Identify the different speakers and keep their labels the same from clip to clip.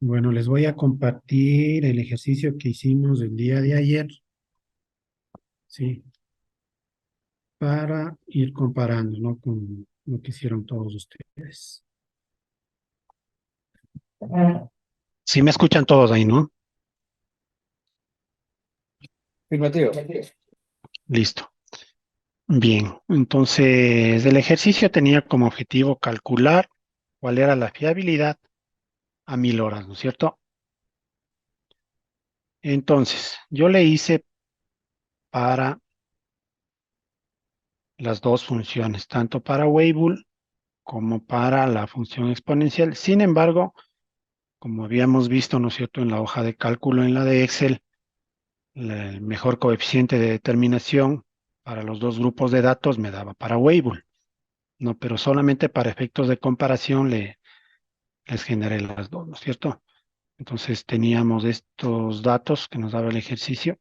Speaker 1: Bueno, les voy a compartir el ejercicio que hicimos el día de ayer, ¿sí? Para ir comparando, ¿no? Con lo que hicieron todos ustedes. Sí me escuchan todos ahí, ¿no?
Speaker 2: Afirmativo.
Speaker 1: Listo. Bien, entonces el ejercicio tenía como objetivo calcular cuál era la fiabilidad a 1000 horas, ¿no es cierto? Entonces, yo le hice para las dos funciones, tanto para Weibull como para la función exponencial. Sin embargo, como habíamos visto, ¿no es cierto?, en la hoja de cálculo en la de Excel, el mejor coeficiente de determinación para los dos grupos de datos me daba para Weibull, ¿no? Pero solamente para efectos de comparación les generé las dos, ¿no es cierto? Entonces teníamos estos datos que nos daba el ejercicio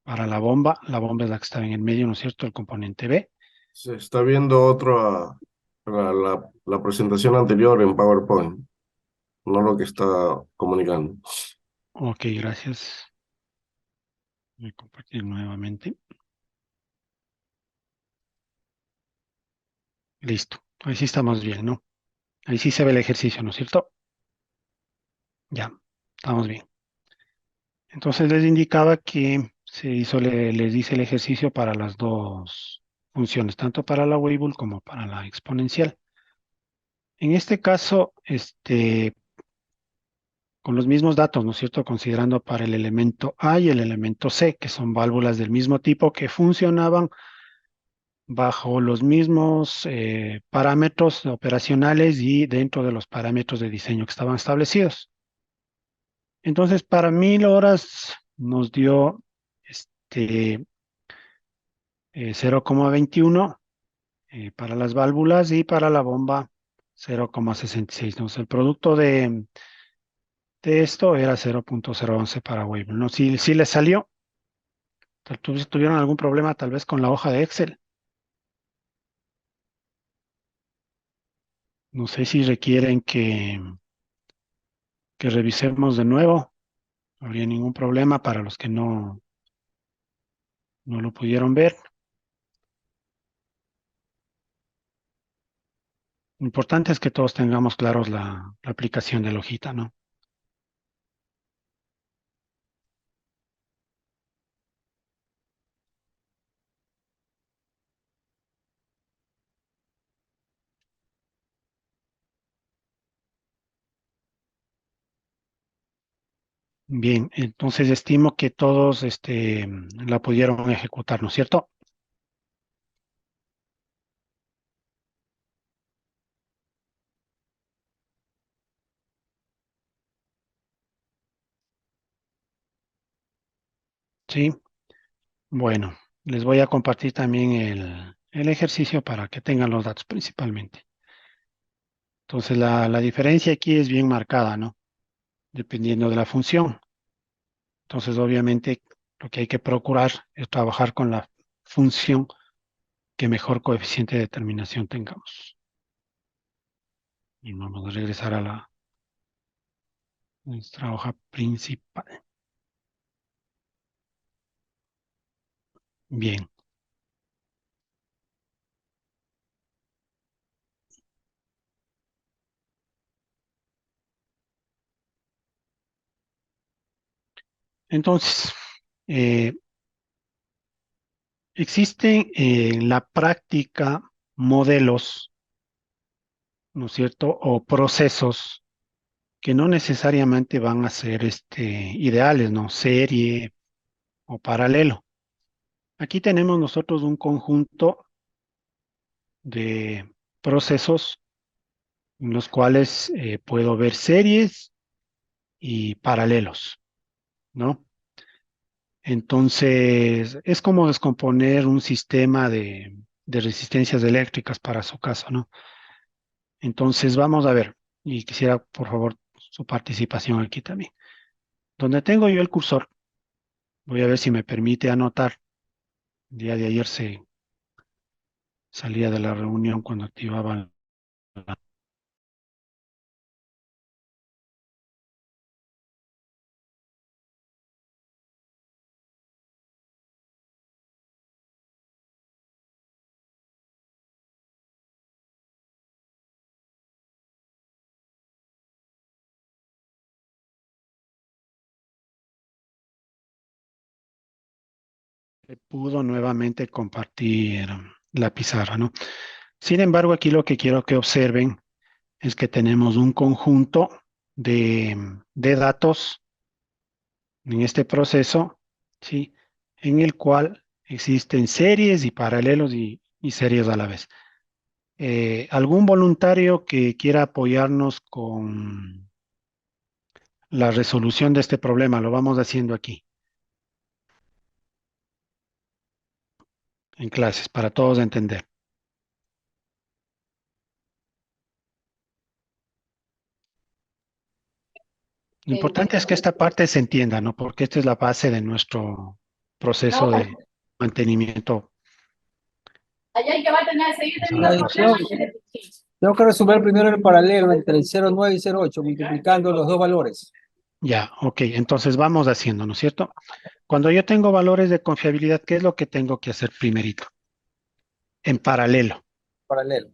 Speaker 1: para la bomba es la que estaba en el medio, ¿no es cierto?, el componente B.
Speaker 2: Se está viendo la presentación anterior en PowerPoint, no lo que está comunicando.
Speaker 1: Ok, gracias. Voy a compartir nuevamente. Listo. Ahí sí estamos bien, ¿no? Ahí sí se ve el ejercicio, ¿no es cierto? Ya, estamos bien. Entonces les indicaba que les dice el ejercicio para las dos funciones, tanto para la Weibull como para la exponencial. En este caso, con los mismos datos, ¿no es cierto? Considerando para el elemento A y el elemento C, que son válvulas del mismo tipo que funcionaban bajo los mismos parámetros operacionales y dentro de los parámetros de diseño que estaban establecidos. Entonces, para 1000 horas nos dio 0,21 para las válvulas y para la bomba 0,66. Entonces, el producto de esto era 0,011 para Weibull, ¿no? Si les salió, tuvieron algún problema tal vez con la hoja de Excel. No sé si requieren que revisemos de nuevo. No habría ningún problema para los que no lo pudieron ver. Lo importante es que todos tengamos claros la aplicación de la hojita, ¿no? Bien, entonces estimo que todos la pudieron ejecutar, ¿no es cierto? Sí. Bueno, les voy a compartir también el ejercicio para que tengan los datos principalmente. Entonces, la diferencia aquí es bien marcada, ¿no? Dependiendo de la función. Entonces, obviamente, lo que hay que procurar es trabajar con la función que mejor coeficiente de determinación tengamos. Y vamos a regresar a nuestra hoja principal. Bien, entonces, eh, existen en la práctica modelos, ¿no es cierto? O procesos que no necesariamente van a ser ideales, ¿no? Serie o paralelo. Aquí tenemos nosotros un conjunto de procesos en los cuales puedo ver series y paralelos, ¿no? Entonces, es como descomponer un sistema de resistencias eléctricas para su caso, ¿no? Entonces, vamos a ver, y quisiera, por favor, su participación aquí también. Donde tengo yo el cursor, voy a ver si me permite anotar. El día de ayer salía de la reunión cuando activaban pudo nuevamente compartir la pizarra, ¿no? Sin embargo, aquí lo que quiero que observen es que tenemos un conjunto de datos en este proceso, ¿sí? En el cual existen series y paralelos y series a la vez. ¿Algún voluntario que quiera apoyarnos con la resolución de este problema? Lo vamos haciendo aquí, en clases, para todos entender. Lo importante es que esta parte se entienda, ¿no? Porque esta es la base de nuestro proceso de mantenimiento
Speaker 3: Allá hay que va a tener que seguir
Speaker 1: paso
Speaker 3: teniendo
Speaker 1: a
Speaker 4: Ya,
Speaker 1: paso.
Speaker 4: Tengo,
Speaker 3: problemas.
Speaker 4: tengo que resolver primero el paralelo entre el 0,9 y 0,8, multiplicando los dos valores.
Speaker 1: Ya, ok, entonces vamos haciendo, ¿no es cierto? Cuando yo tengo valores de confiabilidad, ¿qué es lo que tengo que hacer primerito? En paralelo,
Speaker 4: Paralelo.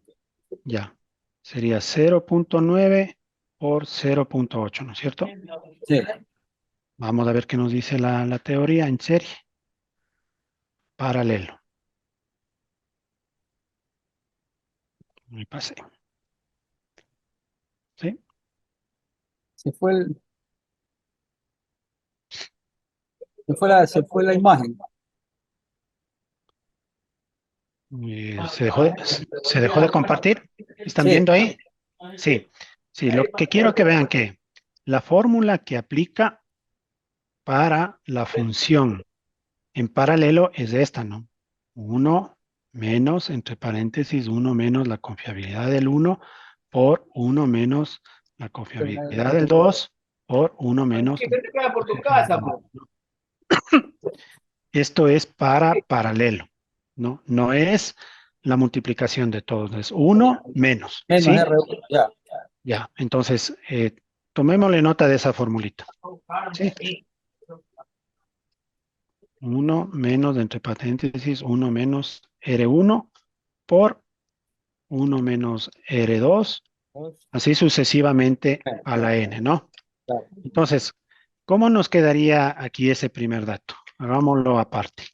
Speaker 1: ya. Sería 0.9 por 0.8, ¿no es cierto?
Speaker 4: Sí.
Speaker 1: Vamos a ver qué nos dice la teoría en serie. Paralelo. Me pasé. ¿Sí?
Speaker 4: Se fue, se fue la imagen.
Speaker 1: ¿Se dejó de compartir? ¿Están
Speaker 4: Sí.
Speaker 1: viendo ahí? Sí. Sí, lo que quiero que vean que la fórmula que aplica para la función en paralelo es esta, ¿no? Uno menos, entre paréntesis, uno menos la confiabilidad del uno por uno menos la confiabilidad del 2 por uno menos
Speaker 3: Que
Speaker 1: la
Speaker 3: te queda por tu
Speaker 1: confiabilidad
Speaker 3: casa,
Speaker 1: del 1.
Speaker 3: po.
Speaker 1: Esto es para paralelo, ¿no? No es la multiplicación de todos, es uno menos,
Speaker 4: Menos
Speaker 1: ¿sí?
Speaker 4: R1. Ya.
Speaker 1: Ya, entonces, tomémosle nota de esa formulita, ¿sí? Uno menos, entre paréntesis, uno menos R1 por uno menos R2, así sucesivamente a la N, ¿no?
Speaker 4: Claro.
Speaker 1: Entonces, ¿cómo nos quedaría aquí ese primer dato? Hagámoslo aparte.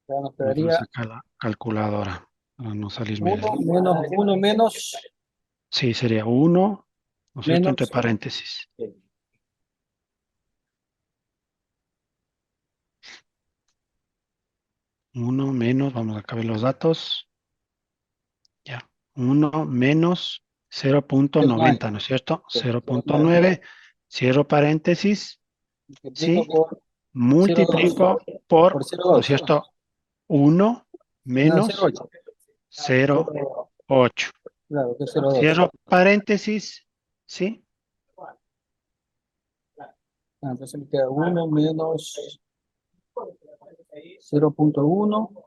Speaker 4: Ya nos
Speaker 1: Vamos a
Speaker 4: quedaría
Speaker 1: sacar la calculadora para no salirme
Speaker 4: 1
Speaker 1: del...
Speaker 4: menos 1 menos
Speaker 1: Sí, sería uno, ¿no es cierto? Entre
Speaker 4: menos.
Speaker 1: paréntesis. Uno menos, vamos a ver los datos. Ya. Uno menos cero punto
Speaker 4: El 9.
Speaker 1: noventa, ¿no es cierto? 0.9, cierro paréntesis,
Speaker 4: Multiplico
Speaker 1: ¿sí?
Speaker 4: por 0,2.
Speaker 1: Multiplico por,
Speaker 4: Por
Speaker 1: ¿no es
Speaker 4: 0,2.
Speaker 1: cierto? Uno
Speaker 4: No,
Speaker 1: menos
Speaker 4: 0,8.
Speaker 1: 0.8.
Speaker 4: Claro, que es 0,2.
Speaker 1: Cierro paréntesis, ¿sí?
Speaker 4: Entonces me queda 1 menos 0,1,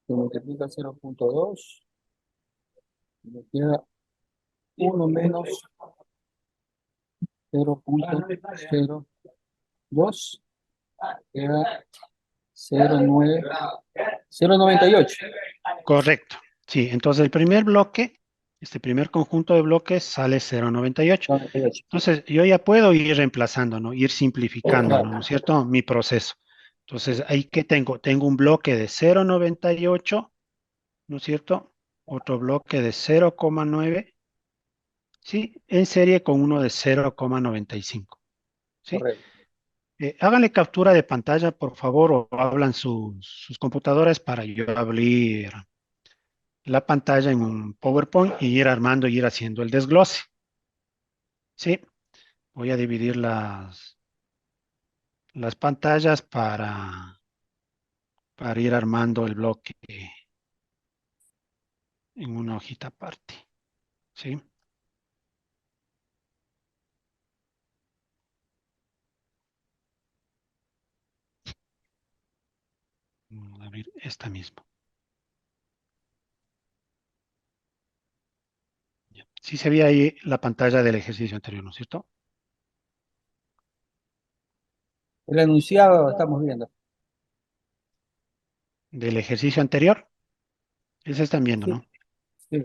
Speaker 4: que multiplica 0,2. Me queda 1 menos 0,02. Queda 0,9, 0,98.
Speaker 1: Correcto. Sí, entonces el primer bloque, este primer conjunto de bloques sale 0.98.
Speaker 4: 98.
Speaker 1: Entonces yo ya puedo ir reemplazando, ¿no? Ir simplificando, ¿no? ¿No es
Speaker 4: Claro.
Speaker 1: cierto? Mi proceso. Entonces, ahí que tengo, tengo un bloque de 0.98, ¿no es cierto? Otro bloque de 0,9, ¿sí? En serie con uno de 0,95, ¿sí?
Speaker 4: Correcto.
Speaker 1: Háganle captura de pantalla, por favor, o hablan sus computadoras para yo abrir la pantalla en un PowerPoint y ir armando y ir haciendo el desglose, ¿sí? Voy a dividir las pantallas para ir armando el bloque en una hojita aparte, ¿sí? Vamos a abrir esta misma. Ya. Sí se ve ahí la pantalla del ejercicio anterior, ¿no es cierto?
Speaker 4: El enunciado lo estamos viendo.
Speaker 1: Del ejercicio anterior, ese están viendo,
Speaker 4: Sí,
Speaker 1: ¿no?
Speaker 4: sí.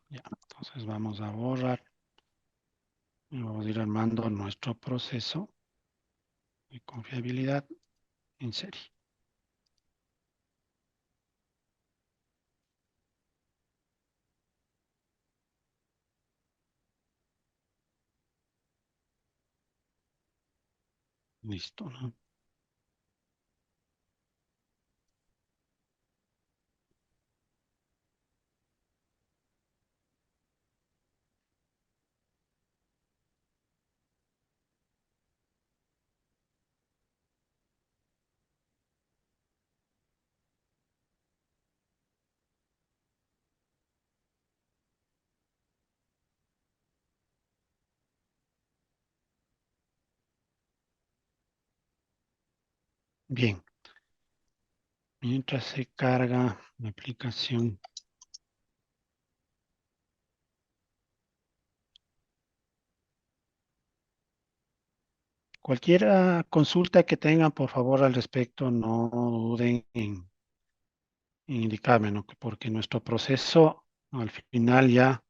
Speaker 1: Ya. Entonces vamos a borrar y vamos a ir armando nuestro proceso de confiabilidad. en serie. Listo, ¿no? Bien, mientras se carga la aplicación. Cualquier consulta que tengan, por favor, al respecto, no duden en indicarme, ¿no? Porque nuestro proceso al final ya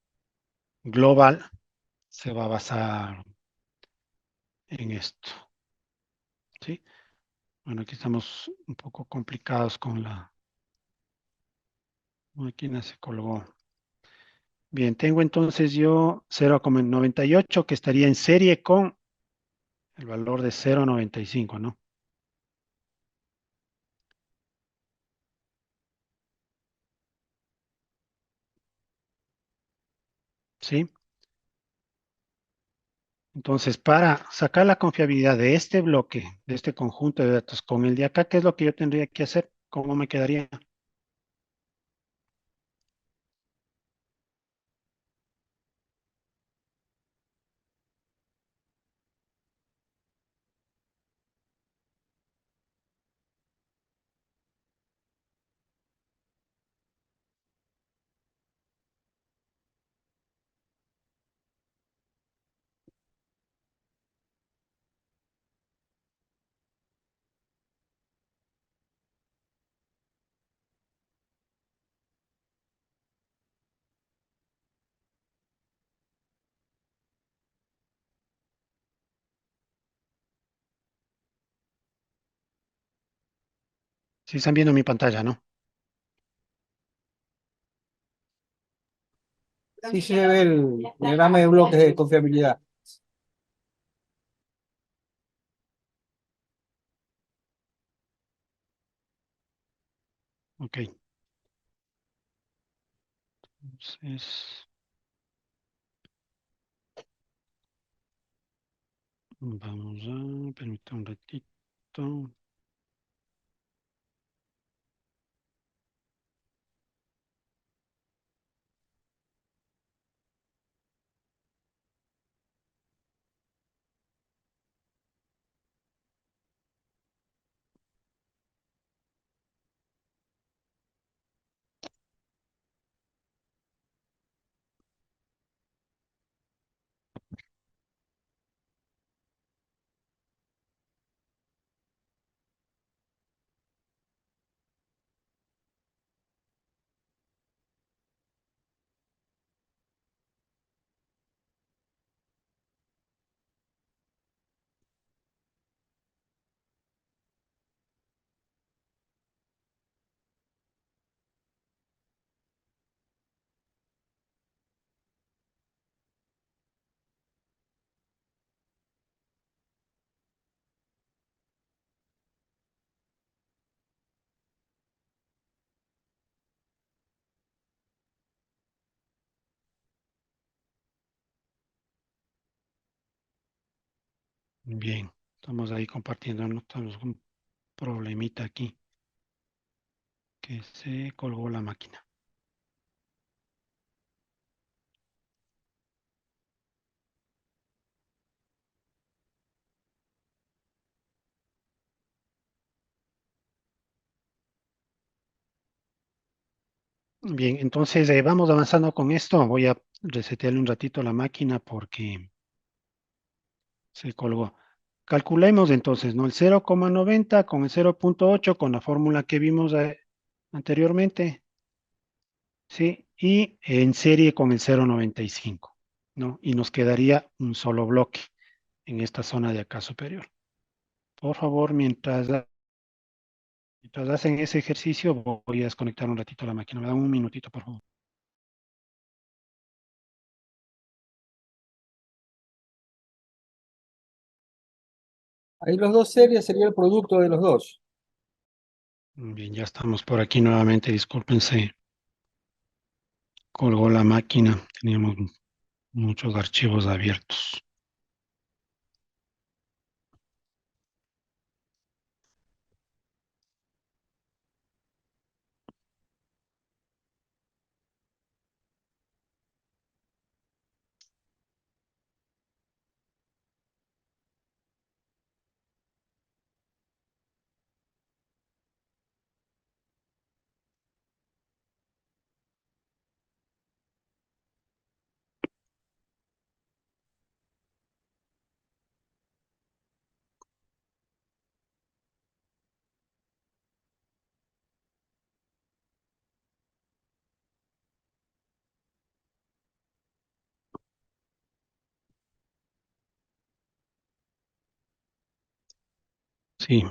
Speaker 1: global se va a basar en esto, ¿sí? Bueno, aquí estamos un poco complicados con la máquina, se colgó. Bien, tengo entonces yo 0,98 que estaría en serie con el valor de 0,95, ¿no? ¿Sí? Entonces, para sacar la confiabilidad de este bloque, de este conjunto de datos con el de acá, ¿qué es lo que yo tendría que hacer? ¿Cómo me quedaría? Si están viendo mi pantalla, ¿no?
Speaker 4: Sí se ve el diagrama de bloques de confiabilidad.
Speaker 1: Ok. Entonces, vamos a permitir un ratito. Bien, estamos ahí compartiendo, ¿no? Tenemos un problemita aquí que se colgó la máquina. Bien, entonces vamos avanzando con esto. Voy a resetearle un ratito la máquina porque se colgó. Calculemos entonces, ¿no? El 0,90 con el 0,8 con la fórmula que vimos anteriormente, ¿sí? Y en serie con el 0,95, ¿no? Y nos quedaría un solo bloque en esta zona de acá superior. Por favor, mientras Mientras hacen ese ejercicio, voy a desconectar un ratito la máquina. Me dan un minutito, por favor.
Speaker 4: Ahí los dos series sería el producto de los dos.
Speaker 1: Bien, ya estamos por aquí nuevamente. Discúlpense. Colgó la máquina. Teníamos muchos archivos abiertos. Sí.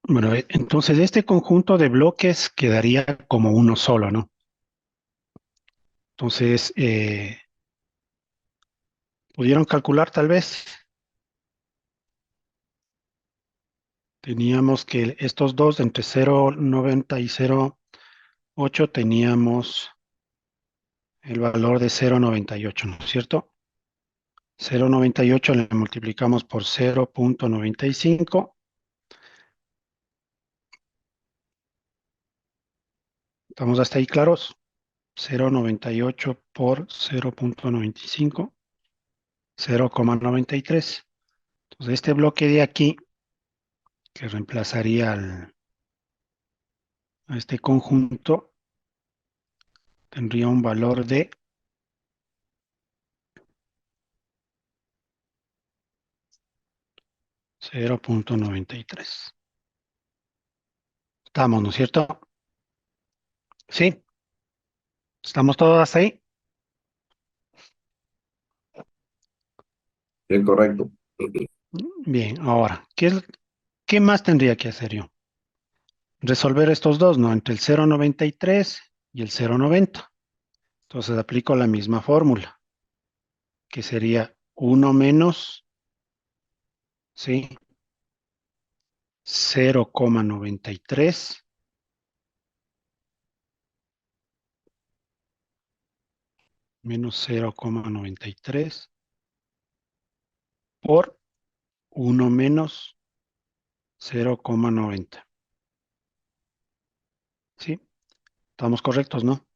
Speaker 1: Bueno, entonces este conjunto de bloques quedaría como uno solo, ¿no? Entonces, ¿pudieron calcular tal vez? Teníamos que estos dos, entre 0,90 y 0,8, teníamos el valor de 0,98, ¿no es cierto? 0,98 le multiplicamos por 0,95. ¿Estamos hasta ahí claros? 0,98 por 0,95, 0,93. Entonces, este bloque de aquí, que reemplazaría a este conjunto, tendría un valor de 0,93. Estamos, ¿no es cierto? Sí, estamos todos hasta ahí.
Speaker 2: Es correcto.
Speaker 1: Bien, ahora, ¿qué más tendría que hacer yo? Resolver estos dos, ¿no? Entre el 0,93 y el 0,90. Entonces aplico la misma fórmula, que sería 1 menos, ¿sí? 0,93 menos 0,93 por 1 menos 0,90. ¿Sí? Estamos correctos, ¿no?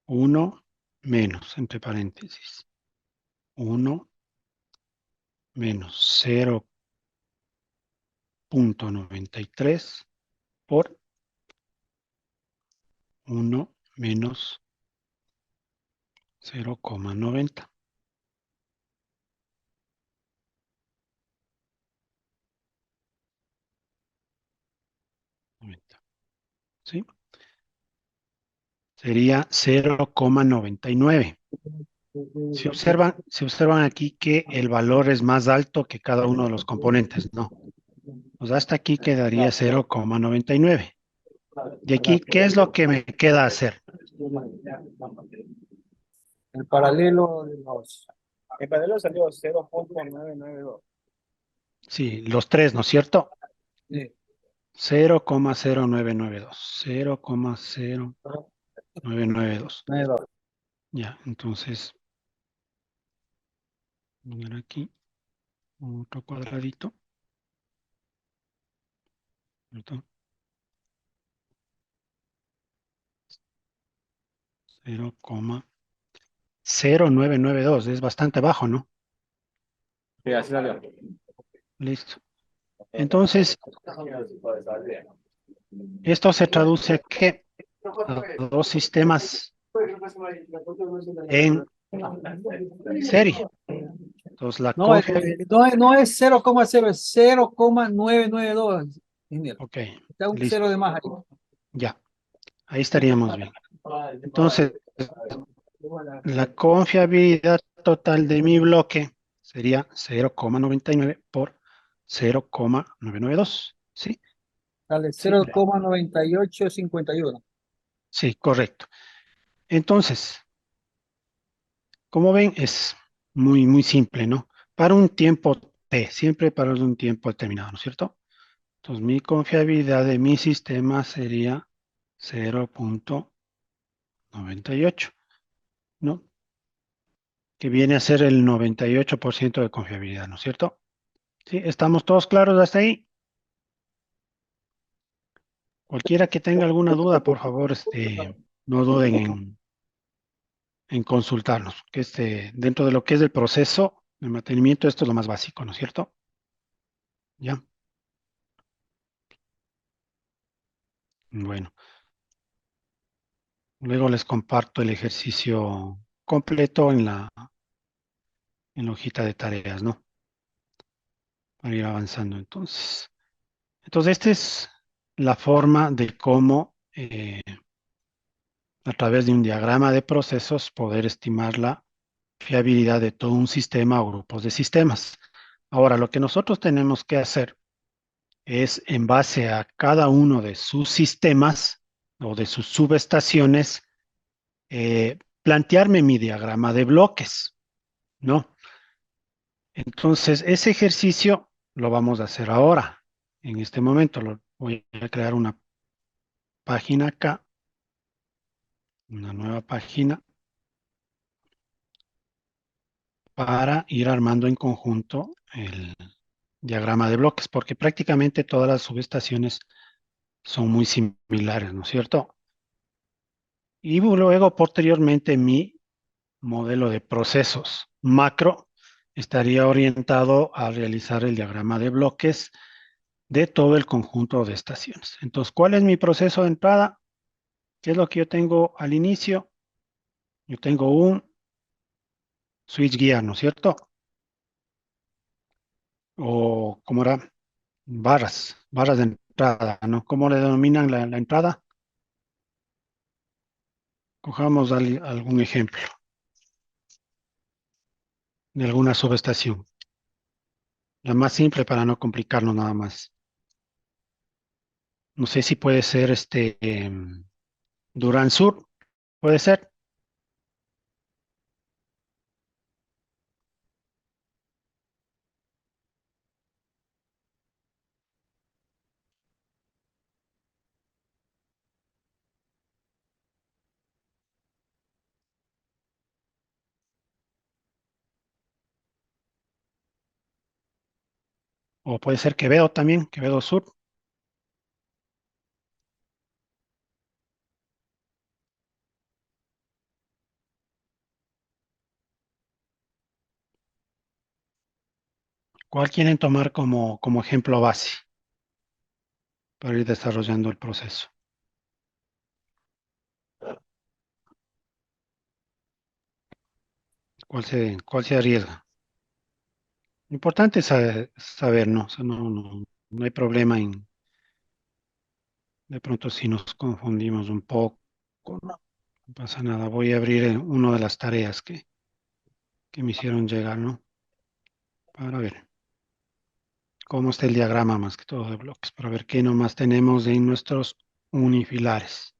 Speaker 1: 1 menos, entre paréntesis, 1 menos 0,93 por 1 menos 0,90. ¿Sí? Sería 0,99. Se observan aquí que el valor es más alto que cada uno de los componentes, ¿no? Pues hasta aquí quedaría 0,99. De aquí, ¿qué es lo que me queda hacer?
Speaker 4: El paralelo de los... El paralelo salió 0,992.
Speaker 1: Sí, los tres, ¿no es cierto?
Speaker 4: Sí.
Speaker 1: 0,0992. 0,0992.
Speaker 4: 92.
Speaker 1: Ya, entonces, poner aquí otro cuadradito. ¿Cierto? 0,0992. Es bastante bajo, ¿no?
Speaker 4: Sí, así salió.
Speaker 1: Listo. Entonces, esto se traduce a que a dos sistemas en serie. Entonces, la
Speaker 4: No,
Speaker 1: confiabilidad.
Speaker 4: no es 0,0, es 0,992. Ingeniero.
Speaker 1: Ok,
Speaker 4: Está un
Speaker 1: listo.
Speaker 4: cero de más ahí.
Speaker 1: Ya, ahí estaríamos bien. Entonces, la confiabilidad total de mi bloque sería 0,99 por 0,992. ¿Sí?
Speaker 4: Sale
Speaker 1: Simple.
Speaker 4: 0,9851.
Speaker 1: Sí, correcto. Entonces, como ven, es muy, muy simple, ¿no? Para un tiempo T, siempre para un tiempo determinado, ¿no es cierto? Entonces, mi confiabilidad de mi sistema sería 0,98, ¿no? Que viene a ser el 98% de confiabilidad, ¿no es cierto? ¿Sí? ¿Estamos todos claros hasta ahí? Cualquiera que tenga alguna duda, por favor, no duden en consultarnos, que dentro de lo que es el proceso de mantenimiento, esto es lo más básico, ¿no es cierto? Ya. Bueno, luego les comparto el ejercicio completo en la hojita de tareas, ¿no? Para ir avanzando entonces. Entonces, esta es la forma de cómo, a través de un diagrama de procesos, poder estimar la fiabilidad de todo un sistema o grupos de sistemas. Ahora, lo que nosotros tenemos que hacer es, en base a cada uno de sus sistemas o de sus subestaciones, plantearme mi diagrama de bloques, ¿no? Entonces, ese ejercicio lo vamos a hacer ahora. En este momento voy a crear una página acá, una nueva página, para ir armando en conjunto el diagrama de bloques, porque prácticamente todas las subestaciones son muy similares, ¿no es cierto? Y luego, posteriormente, mi modelo de procesos macro estaría orientado a realizar el diagrama de bloques de todo el conjunto de estaciones. Entonces, ¿cuál es mi proceso de entrada? ¿Qué es lo que yo tengo al inicio? Yo tengo un switch guía, ¿no es cierto? O, ¿cómo era? Barras de entrada, ¿no? ¿Cómo le denominan la entrada? Cojamos algún ejemplo de alguna subestación. La más simple para no complicarnos nada más. No sé si puede ser Durán Sur, puede ser. O puede ser Quevedo también, Quevedo Sur. ¿Cuál quieren tomar como ejemplo base para ir desarrollando el proceso? ¿Cuál se arriesga? Lo importante es saber, ¿no? O sea, no hay problema de pronto si nos confundimos un poco, no pasa nada. Voy a abrir una de las tareas que me hicieron llegar, ¿no? Para ver cómo está el diagrama más que todo de bloques, para ver qué nomás tenemos en nuestros unifilares.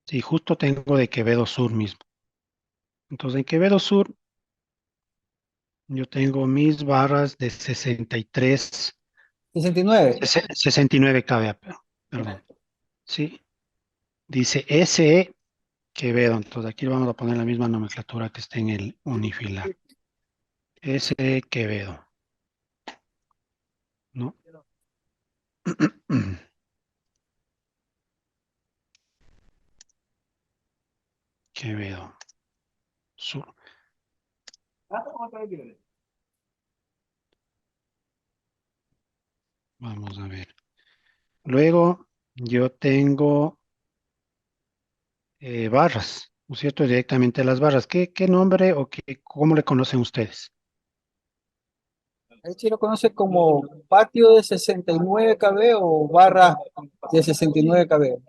Speaker 1: Sí, justo tengo de Quevedo Sur mismo. Entonces, en Quevedo Sur, yo tengo mis barras de 63,
Speaker 4: 69.
Speaker 1: 69 kVA, perdón. Sí, dice SE Quevedo. Entonces, aquí vamos a poner la misma nomenclatura que está en el unifilar. SE Quevedo, ¿no? Quevedo Sur. Vamos a ver. Luego, yo tengo barras. ¿no es cierto? Directamente las barras. ¿Qué nombre o cómo le conocen ustedes?
Speaker 4: Ahí sí lo conoce como patio de 69 kb o barra de 69 kb.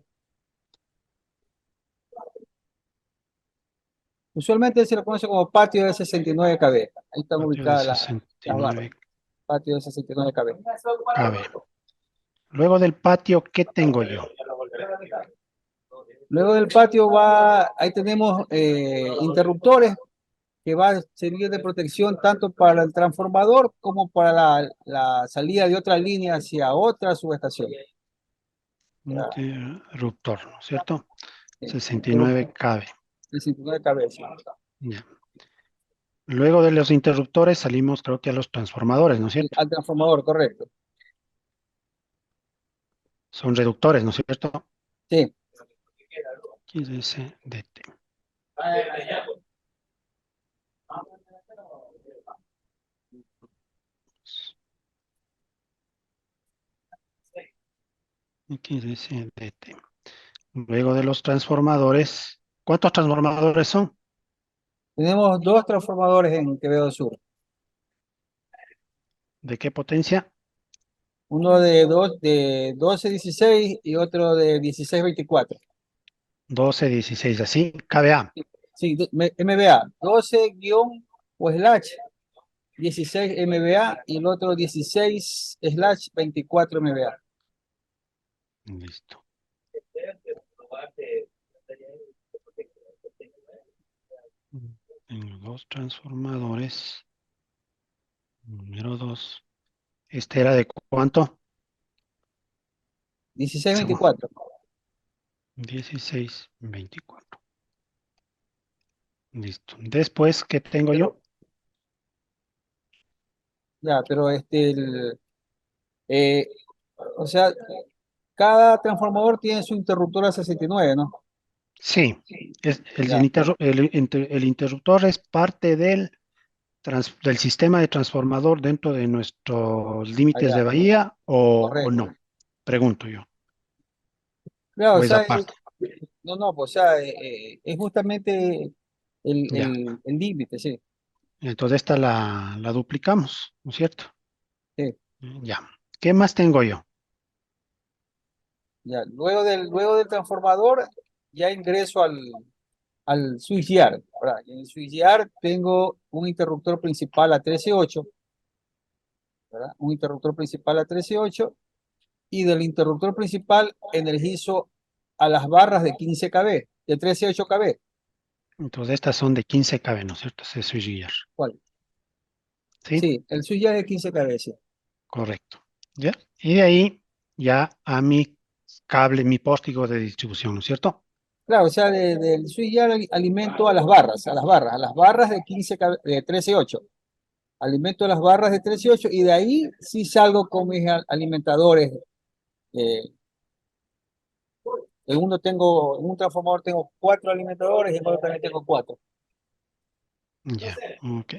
Speaker 4: Usualmente se lo conoce como patio de 69 kb. Ahí están
Speaker 1: Patio de
Speaker 4: ubicadas las barras.
Speaker 1: 69
Speaker 4: Patio de 69 kb.
Speaker 1: KB. Luego del patio, ¿qué tengo yo?
Speaker 4: Luego del patio ahí tenemos interruptores que va a servir de protección tanto para el transformador como para la salida de otra línea hacia otra subestación.
Speaker 1: Interruptor, ¿no es cierto?
Speaker 4: Interruptor
Speaker 1: 69 KB.
Speaker 4: de 69 kb. Sí.
Speaker 1: Ya. Luego de los interruptores salimos, creo que a los transformadores, ¿no es cierto?
Speaker 4: Al transformador, correcto.
Speaker 1: Son reductores, ¿no es cierto?
Speaker 4: Sí.
Speaker 1: XSDT. XSDT. Luego de los transformadores, ¿cuántos transformadores son?
Speaker 4: Tenemos dos transformadores en Quevedo Sur.
Speaker 1: ¿De qué potencia?
Speaker 4: Uno de 12-16 y otro de 16-24.
Speaker 1: 12, 16, así, KVA.
Speaker 4: Sí, MBA, 12 guión o slash 16 MBA y el otro 16/24 MBA.
Speaker 1: Listo. Tengo dos transformadores. Número 2. ¿Este era de cuánto?
Speaker 4: 16/24.
Speaker 1: 16, 24. Listo. Después, ¿qué tengo yo?
Speaker 4: Ya, pero eh, o sea, cada transformador tiene su interruptor a 69, ¿no?
Speaker 1: Sí,
Speaker 4: Ya,
Speaker 1: el interruptor es parte del sistema de transformador dentro de nuestros límites
Speaker 4: allá,
Speaker 1: de bahía o
Speaker 4: correcto.
Speaker 1: no. Pregunto yo.
Speaker 4: Claro, o
Speaker 1: ¿O es
Speaker 4: sea,
Speaker 1: aparte?
Speaker 4: no, pues, o sea, es justamente
Speaker 1: Ya.
Speaker 4: el límite, sí,
Speaker 1: Entonces esta la duplicamos, ¿no es cierto?
Speaker 4: sí,
Speaker 1: Ya. ¿Qué más tengo yo?
Speaker 4: ya. Luego del transformador, ya ingreso al switchyard. Ahora, en el switchyard tengo un interruptor principal a 13.8, ¿verdad? Un interruptor principal a 13.8 y del interruptor principal energizo a las barras de 15 kb, de 13.8 kb.
Speaker 1: Entonces estas son de 15 KB, ¿no es cierto? Ese switchgear.
Speaker 4: ¿Cuál?
Speaker 1: ¿Sí?
Speaker 4: Sí, el switchyard es de 15 kb, sí.
Speaker 1: Correcto. ¿Ya? Y de ahí ya a mi cable, mi póstigo de distribución, ¿no es cierto?
Speaker 4: Claro, o sea, del switchyard alimento a las barras de 15 kb, de 13.8. Alimento las barras de 13.8 y de ahí sí salgo con mis alimentadores. eh, en un transformador tengo 4 alimentadores y en otro también tengo 4.
Speaker 1: Ya, ok.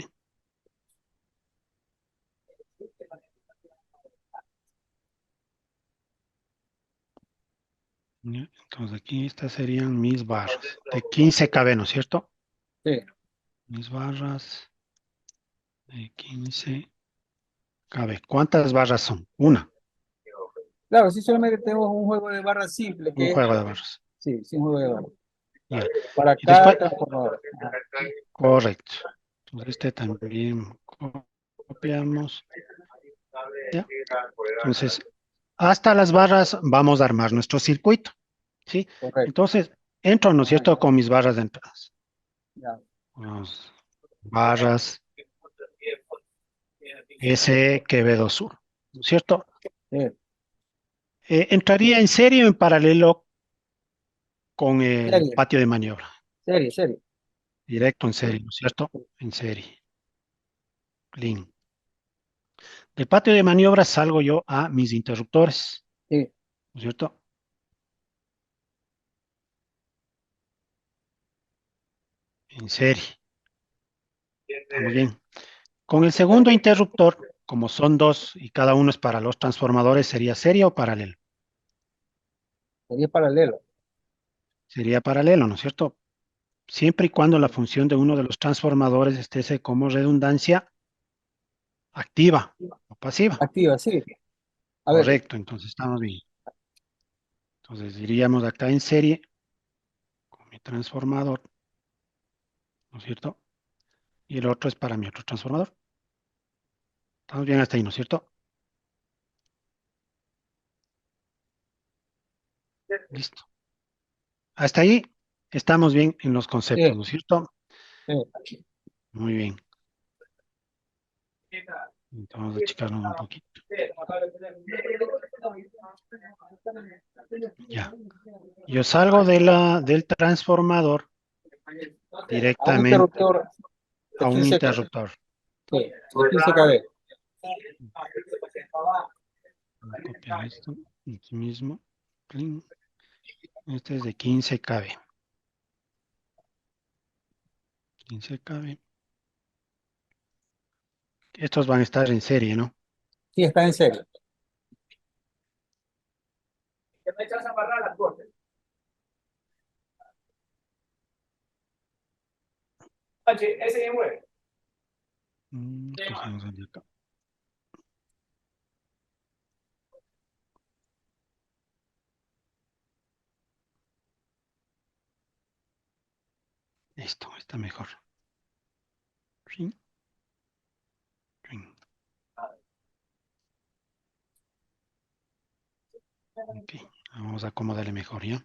Speaker 1: Ya, entonces aquí estas serían mis barras de 15 KB, ¿no es cierto?
Speaker 4: Sí.
Speaker 1: Mis barras de 15 KB. ¿Cuántas barras son? Una,
Speaker 4: Claro, sí, solamente tenemos un juego de barras simple
Speaker 1: un
Speaker 4: que es,
Speaker 1: juego de barras.
Speaker 4: sí, un juego de barras
Speaker 1: Ya.
Speaker 4: para
Speaker 1: Y
Speaker 4: cada
Speaker 1: después,
Speaker 4: transformador. Ajá.
Speaker 1: correcto. Entonces este también copiamos. Ya. Entonces, hasta las barras vamos a armar nuestro circuito. ¿Sí?
Speaker 4: Correcto.
Speaker 1: Entonces, entro, ¿no es cierto?, con mis barras de entradas.
Speaker 4: Ya.
Speaker 1: Las barras S Quevedo Sur, ¿no es cierto?
Speaker 4: Sí.
Speaker 1: Entraría en serie o en paralelo con el
Speaker 4: Serie,
Speaker 1: patio de maniobra.
Speaker 4: serie.
Speaker 1: Directo en serie, ¿no es cierto? En serie. Clean. Del patio de maniobra salgo yo a mis interruptores,
Speaker 4: Sí.
Speaker 1: ¿no es cierto? En serie. Estamos bien. Con el segundo interruptor, como son dos y cada uno es para los transformadores, ¿sería serie o paralelo?
Speaker 4: Serie paralelo.
Speaker 1: Sería paralelo, ¿no es cierto? siempre y cuando la función de uno de los transformadores esté como redundancia activa o pasiva.
Speaker 4: Activa, sí. A ver,
Speaker 1: Correcto, entonces estamos bien. Entonces diríamos acá en serie con mi transformador, ¿no es cierto? Y el otro es para mi otro transformador. Estamos bien hasta ahí, ¿no es cierto? Listo. Hasta ahí estamos bien en los conceptos,
Speaker 4: sí,
Speaker 1: ¿no es cierto?
Speaker 4: sí.
Speaker 1: Muy bien. Entonces vamos a checarlo un poquito. Ya. Yo salgo del transformador
Speaker 4: A un
Speaker 1: directamente
Speaker 4: interruptor de
Speaker 1: a un
Speaker 4: 15 kW.
Speaker 1: interruptor.
Speaker 4: Sí, de 15 kW.
Speaker 1: Voy a copiar esto aquí mismo. Clean. Este es de 15 kV. 15 kV. Estos van a estar en serie, ¿no?
Speaker 4: Sí, está en serio.
Speaker 1: Cogemos el de acá. Esto está mejor. Ring, ring. Ok, vamos a acomodarle mejor, ¿ya?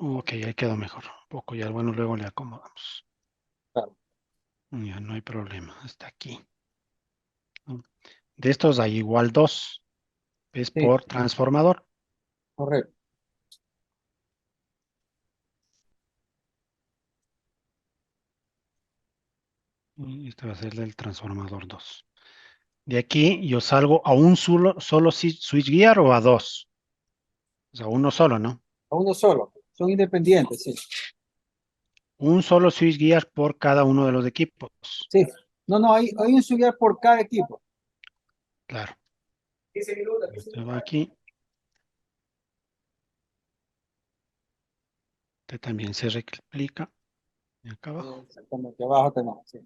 Speaker 1: Ok, ahí quedó mejor. Un poco ya, bueno, luego le acomodamos.
Speaker 4: Claro.
Speaker 1: Ya, no hay problema. Hasta aquí, ¿no? De estos hay igual 2. Es
Speaker 4: Sí,
Speaker 1: por transformador.
Speaker 4: correcto.
Speaker 1: Y este va a ser el transformador 2. De aquí yo salgo a un solo switchgear o a 2. O sea, uno solo, ¿no?
Speaker 4: A uno solo. Son independientes, sí.
Speaker 1: Un solo switchgear por cada uno de los equipos.
Speaker 4: Sí. No, no, hay un subir por cada equipo.
Speaker 1: Claro. Este va aquí. Este también se replica. Y acá abajo.
Speaker 4: Exactamente, abajo tenemos, sí.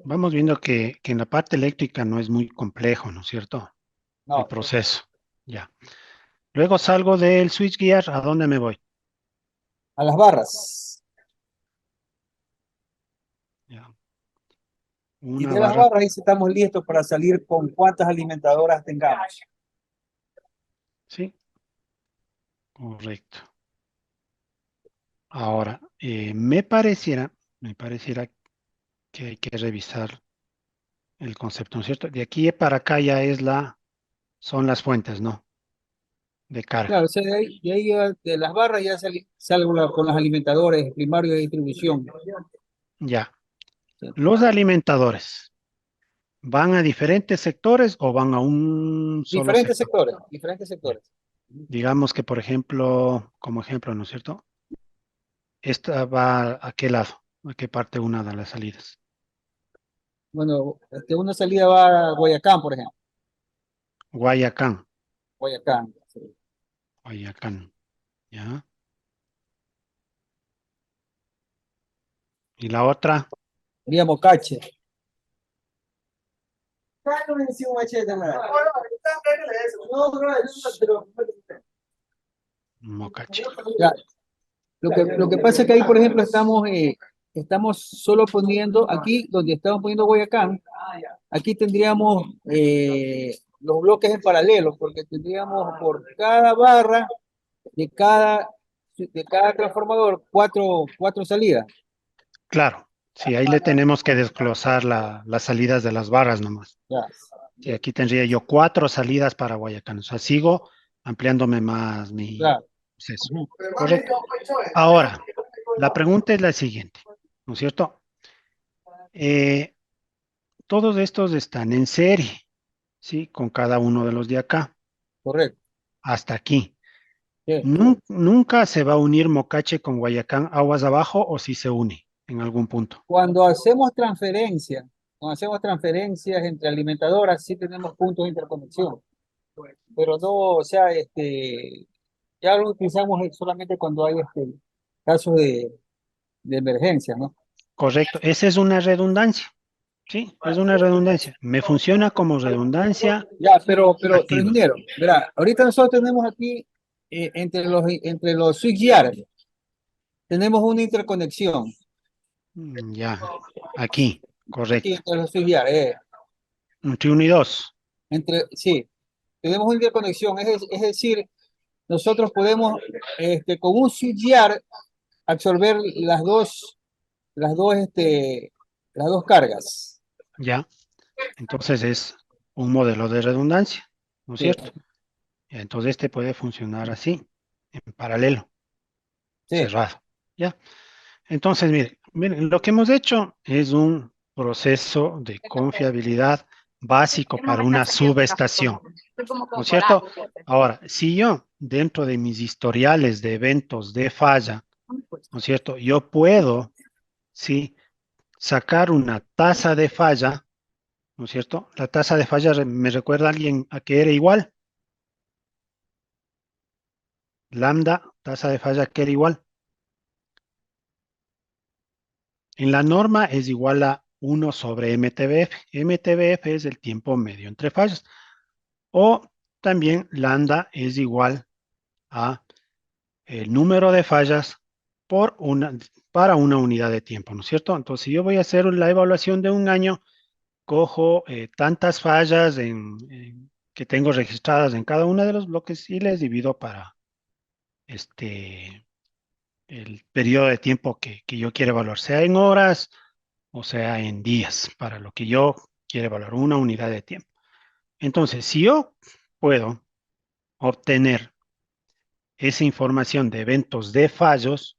Speaker 1: Vamos viendo que en la parte eléctrica no es muy complejo, ¿no es cierto? El
Speaker 4: No,
Speaker 1: proceso. Ya. Luego salgo del switchgear. ¿A dónde me voy?
Speaker 4: a las barras.
Speaker 1: Ya.
Speaker 4: Y
Speaker 1: Una
Speaker 4: de las
Speaker 1: barra.
Speaker 4: barras ahí sí estamos listos para salir con cuántas alimentadoras tengamos.
Speaker 1: Sí, correcto. Ahora, me pareciera que hay que revisar el concepto, ¿no es cierto? De aquí para acá ya son las fuentes, ¿no? De
Speaker 4: Claro,
Speaker 1: carga.
Speaker 4: o sea, de ahí de las barras ya salgo con los alimentadores primarios de distribución.
Speaker 1: Ya.
Speaker 4: Sí.
Speaker 1: Los alimentadores, ¿van a diferentes sectores o van a un solo
Speaker 4: Diferentes
Speaker 1: sector?
Speaker 4: sectores, diferentes
Speaker 1: Ya.
Speaker 4: sectores.
Speaker 1: Digamos que, por ejemplo, como ejemplo, ¿no es cierto? Esta va a qué lado, a qué parte una de las salidas.
Speaker 4: Bueno, una salida va a Guayacán, por ejemplo.
Speaker 1: Guayacán,
Speaker 4: Guayacán. Sí.
Speaker 1: Guayacán, ¿ya? Y la otra,
Speaker 4: Vía Mocache.
Speaker 1: Mocache.
Speaker 4: Ya, lo que pasa es que ahí, por ejemplo, estamos solo poniendo, aquí donde estamos poniendo Guayacán, aquí tendríamos los bloques en paralelo, porque tendríamos por cada barra de cada transformador cuatro salidas.
Speaker 1: Claro, sí, ahí le tenemos que desglosar las salidas de las barras nomás.
Speaker 4: Ya,
Speaker 1: Sí, aquí tendría yo 4 salidas para Guayacán. O sea, sigo ampliándome más mi
Speaker 4: claro.
Speaker 1: proceso.
Speaker 4: Ujú.
Speaker 1: Correcto. Ahora, la pregunta es la siguiente, ¿no es cierto? Eh, todos estos están en serie, ¿sí? Con cada uno de los de acá,
Speaker 4: Correcto.
Speaker 1: hasta aquí.
Speaker 4: Sí.
Speaker 1: Nunca se va a unir Mocache con Guayacán aguas abajo o si se une en algún punto.
Speaker 4: Cuando hacemos transferencia cuando hacemos transferencias entre alimentadoras, sí tenemos puntos de interconexión, pero no, o sea, ya lo utilizamos solamente cuando hay casos de emergencia, ¿no?
Speaker 1: Correcto. Esa es una redundancia. Sí, es una redundancia. Me funciona como redundancia
Speaker 4: Ya, pero
Speaker 1: activa.
Speaker 4: ingeniero, verá, ahorita nosotros tenemos aquí, entre los switchyard, tenemos una interconexión,
Speaker 1: Ya, aquí,
Speaker 4: aquí
Speaker 1: correcto.
Speaker 4: entre los switchyard,
Speaker 1: Entre uno y dos.
Speaker 4: sí, tenemos una interconexión, es decir, nosotros podemos, con un switchyard absorber las dos cargas.
Speaker 1: Ya. Entonces es un modelo de redundancia, ¿no es
Speaker 4: Sí,
Speaker 1: cierto? Entonces este puede funcionar así, en paralelo,
Speaker 4: sí.
Speaker 1: cerrado. ¿Ya? Entonces, miren, lo que hemos hecho es un proceso de confiabilidad básico para una subestación,
Speaker 3: Estoy como
Speaker 1: ¿no es
Speaker 3: congelado.
Speaker 1: cierto? Ahora, si yo dentro de mis historiales de eventos de falla, ¿no es cierto? Yo puedo, sí, sacar una tasa de falla, ¿no es cierto? La tasa de falla me recuerda a alguien a que era igual, lambda, tasa de falla que era igual. En la norma es igual a 1 sobre MTBF. MTBF es el tiempo medio entre fallas. O también lambda es igual a el número de fallas por para una unidad de tiempo, ¿no es cierto? Entonces, si yo voy a hacer la evaluación de un año, cojo tantas fallas que tengo registradas en cada uno de los bloques y les divido para este, el periodo de tiempo que yo quiero evaluar, sea en horas o sea en días, para lo que yo quiero evaluar, una unidad de tiempo. Entonces, si yo puedo obtener esa información de eventos de fallos,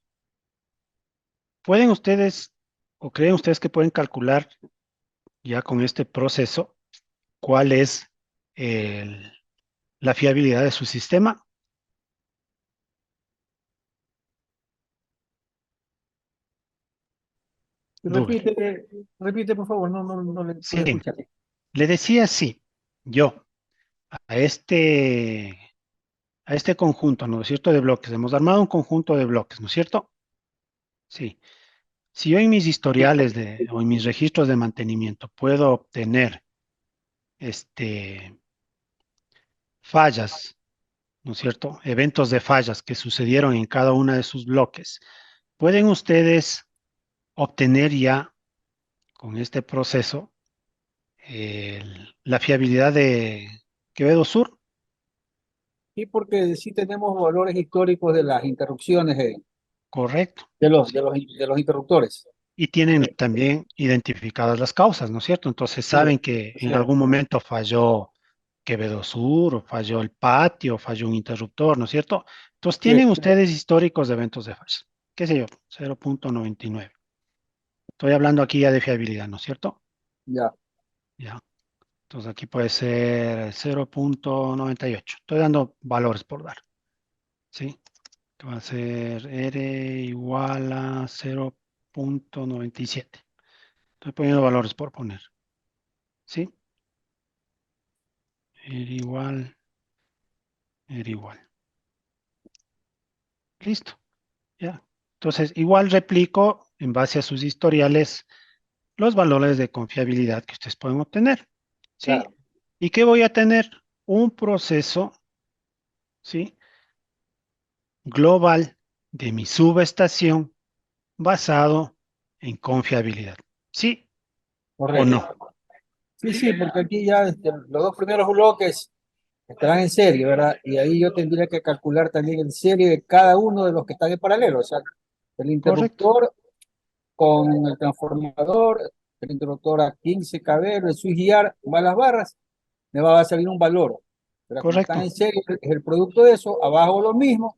Speaker 1: ¿pueden ustedes o creen ustedes que pueden calcular ya con este proceso cuál es el- la fiabilidad de su sistema? Google.
Speaker 4: Repite, por favor, no le pude
Speaker 1: Sí,
Speaker 4: escuchar.
Speaker 1: le decía sí, yo a este, a este conjunto, ¿no es cierto?, de bloques. Hemos armado un conjunto de bloques, ¿no es cierto? Sí. Si yo en mis historiales o en mis registros de mantenimiento puedo obtener este, fallas, ¿no es cierto?, eventos de fallas que sucedieron en cada uno de sus bloques, pueden ustedes obtener ya con este proceso la fiabilidad de Quevedo Sur.
Speaker 4: Sí, porque sí tenemos valores históricos de las interrupciones
Speaker 1: Correcto.
Speaker 4: de los interruptores.
Speaker 1: Y tienen también identificadas las causas, ¿no es cierto? Entonces
Speaker 4: Sí,
Speaker 1: saben que
Speaker 4: así
Speaker 1: en
Speaker 4: es.
Speaker 1: algún momento falló Quevedo Sur, o falló el patio, o falló un interruptor, ¿no es cierto? Entonces
Speaker 4: Sí,
Speaker 1: tienen ustedes históricos de eventos de falla. ¿Qué sé yo? 0.99. Estoy hablando aquí ya de fiabilidad, ¿no es cierto?
Speaker 4: ya.
Speaker 1: Ya. Entonces aquí puede ser 0.98. Estoy dando valores por dar, ¿sí? Que va a ser R igual a 0.97. Estoy poniendo valores por poner, ¿sí? R igual, R igual. Listo, ya. Entonces, igual replico en base a sus historiales los valores de confiabilidad que ustedes pueden obtener, ¿sí?
Speaker 4: Claro.
Speaker 1: ¿Y qué voy a tener? Un proceso, ¿sí? Global de mi subestación basado en confiabilidad. ¿Sí o
Speaker 4: Correcto.
Speaker 1: no?
Speaker 4: Sí, sí, porque aquí ya los dos primeros bloques estarán en serie, ¿verdad? Y ahí yo tendría que calcular también en serie de cada uno de los que están en paralelo, o sea, el
Speaker 1: Correcto,
Speaker 4: interruptor con el transformador, el interruptor a 15 kV, el switchgear, más las barras, me va a salir un valor. Pero como están
Speaker 1: correcto,
Speaker 4: en serie, es el producto de eso, abajo lo mismo,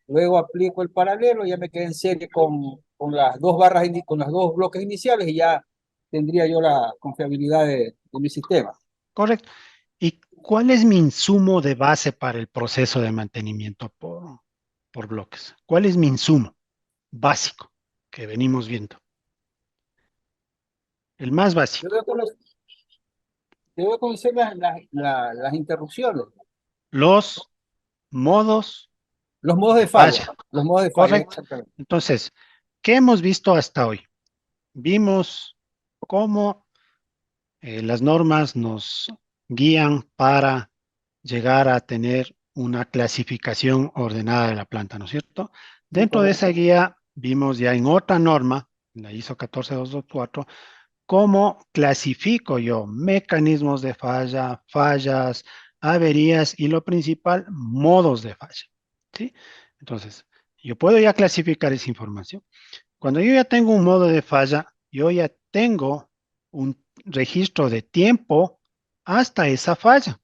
Speaker 4: luego aplico el paralelo, ya me quedé en serie con las dos barras, con los dos bloques iniciales y ya tendría yo la confiabilidad de mi sistema.
Speaker 1: correcto. ¿Y cuál es mi insumo de base para el proceso de mantenimiento por bloques? ¿Cuál es mi insumo básico que venimos viendo? el más
Speaker 4: Yo
Speaker 1: básico.
Speaker 4: debo conocer las interrupciones,
Speaker 1: Los modos
Speaker 4: los modos
Speaker 1: de
Speaker 4: de falla,
Speaker 1: falla,
Speaker 4: los modos de falla,
Speaker 1: ¿correcto?
Speaker 4: exactamente.
Speaker 1: Entonces, ¿qué hemos visto hasta hoy? Vimos cómo las normas nos guían para llegar a tener una clasificación ordenada de la planta, ¿no es cierto?
Speaker 4: Sí,
Speaker 1: Dentro de esa
Speaker 4: correcto.
Speaker 1: guía vimos ya en otra norma, la ISO 14224, cómo clasifico yo mecanismos de falla, fallas, averías y lo principal, modos de falla, ¿sí? Entonces, yo puedo ya clasificar esa información. Cuando yo ya tengo un modo de falla, yo ya tengo un registro de tiempo hasta esa falla,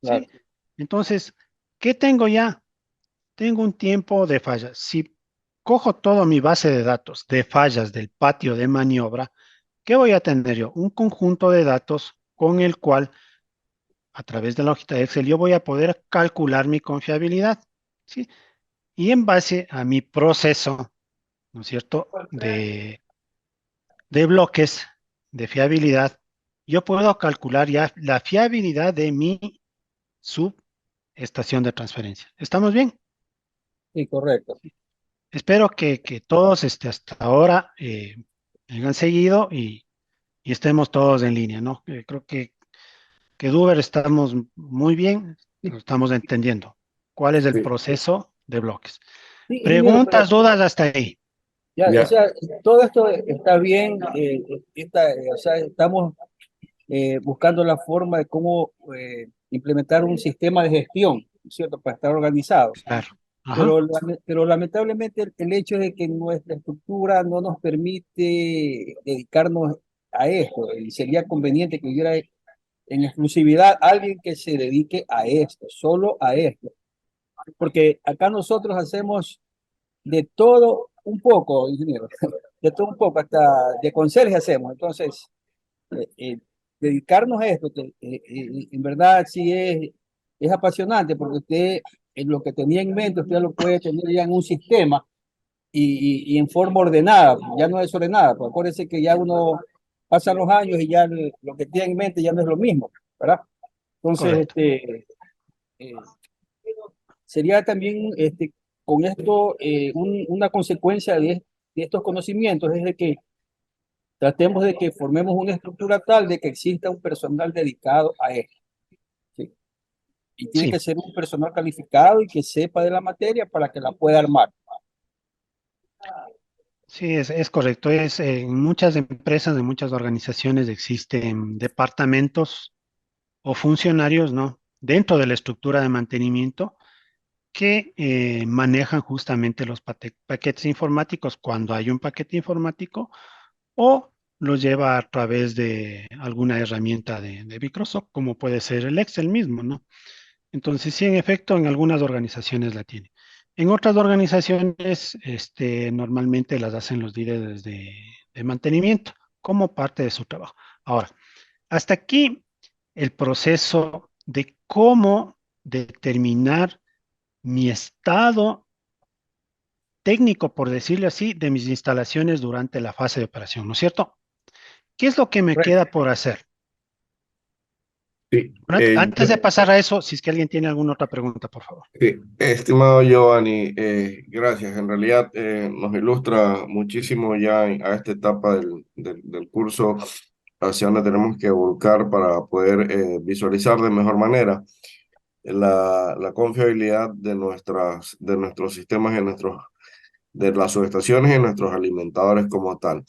Speaker 4: Claro,
Speaker 1: ¿sí? Entonces, ¿qué tengo ya? Tengo un tiempo de falla. Si cojo toda mi base de datos de fallas del patio de maniobra, ¿qué voy a tener yo? Un conjunto de datos con el cual, a través de la hojita de Excel, yo voy a poder calcular mi confiabilidad, ¿sí? Y en base a mi proceso, ¿no es cierto?, de bloques de fiabilidad, yo puedo calcular ya la fiabilidad de mi subestación de transferencia. ¿Estamos bien?
Speaker 4: sí, correcto.
Speaker 1: Espero que todos hasta ahora hayan seguido y estemos todos en línea, ¿no? Creo que Duber estamos muy bien,
Speaker 4: Sí,
Speaker 1: lo estamos entendiendo. ¿Cuál es el
Speaker 2: Sí,
Speaker 1: proceso de bloques?
Speaker 4: sí, ingeniero, pero
Speaker 1: Preguntas, dudas hasta ahí.
Speaker 4: ya, o
Speaker 2: ya,
Speaker 4: sea, todo esto está bien, o sea, estamos buscando la forma de cómo implementar un sistema de gestión, ¿cierto? Para estar organizado.
Speaker 1: Claro. Ajá.
Speaker 4: Pero lamentablemente el hecho de que nuestra estructura no nos permite dedicarnos a esto, y sería conveniente que hubiera en exclusividad alguien que se dedique a esto, solo a esto, porque acá nosotros hacemos de todo un poco, ingeniero, de todo un poco, hasta de conserje hacemos. Entonces, eh, eh, dedicarnos a esto, que, en verdad sí es apasionante, porque usted, en lo que tenía en mente, usted lo puede tener ya en un sistema y en forma ordenada, ya no desordenada. Pues acuérdese que ya uno pasa los años y ya lo que tiene en mente ya no es lo mismo, ¿verdad? Entonces,
Speaker 1: Correcto.
Speaker 4: eh, sería también con esto una consecuencia de estos conocimientos, es de que tratemos de que formemos una estructura tal de que exista un personal dedicado a esto, ¿sí? Y tiene
Speaker 1: Sí,
Speaker 4: que ser un personal calificado y que sepa de la materia para que la pueda armar.
Speaker 1: sí, es correcto. En muchas empresas, en muchas organizaciones existen departamentos o funcionarios, ¿no? Dentro de la estructura de mantenimiento que manejan justamente los paquetes informáticos cuando hay un paquete informático o los lleva a través de alguna herramienta de Microsoft, como puede ser el Excel mismo, ¿no? Entonces, sí, en efecto, en algunas organizaciones la tiene. En otras organizaciones, normalmente las hacen los líderes de mantenimiento como parte de su trabajo. Ahora, hasta aquí el proceso de cómo determinar mi estado técnico, por decirlo así, de mis instalaciones durante la fase de operación, ¿no es cierto? ¿Qué es lo que me
Speaker 4: Correcto.
Speaker 1: queda por hacer?
Speaker 2: sí.
Speaker 1: Bueno, antes de pasar a eso, si es que alguien tiene alguna otra pregunta, por favor.
Speaker 2: Sí, estimado Giovanni, gracias. En realidad nos ilustra muchísimo ya a esta etapa del curso hacia donde tenemos que volcar para poder visualizar de mejor manera la confiabilidad de nuestros sistemas, de las subestaciones y nuestros alimentadores como tal.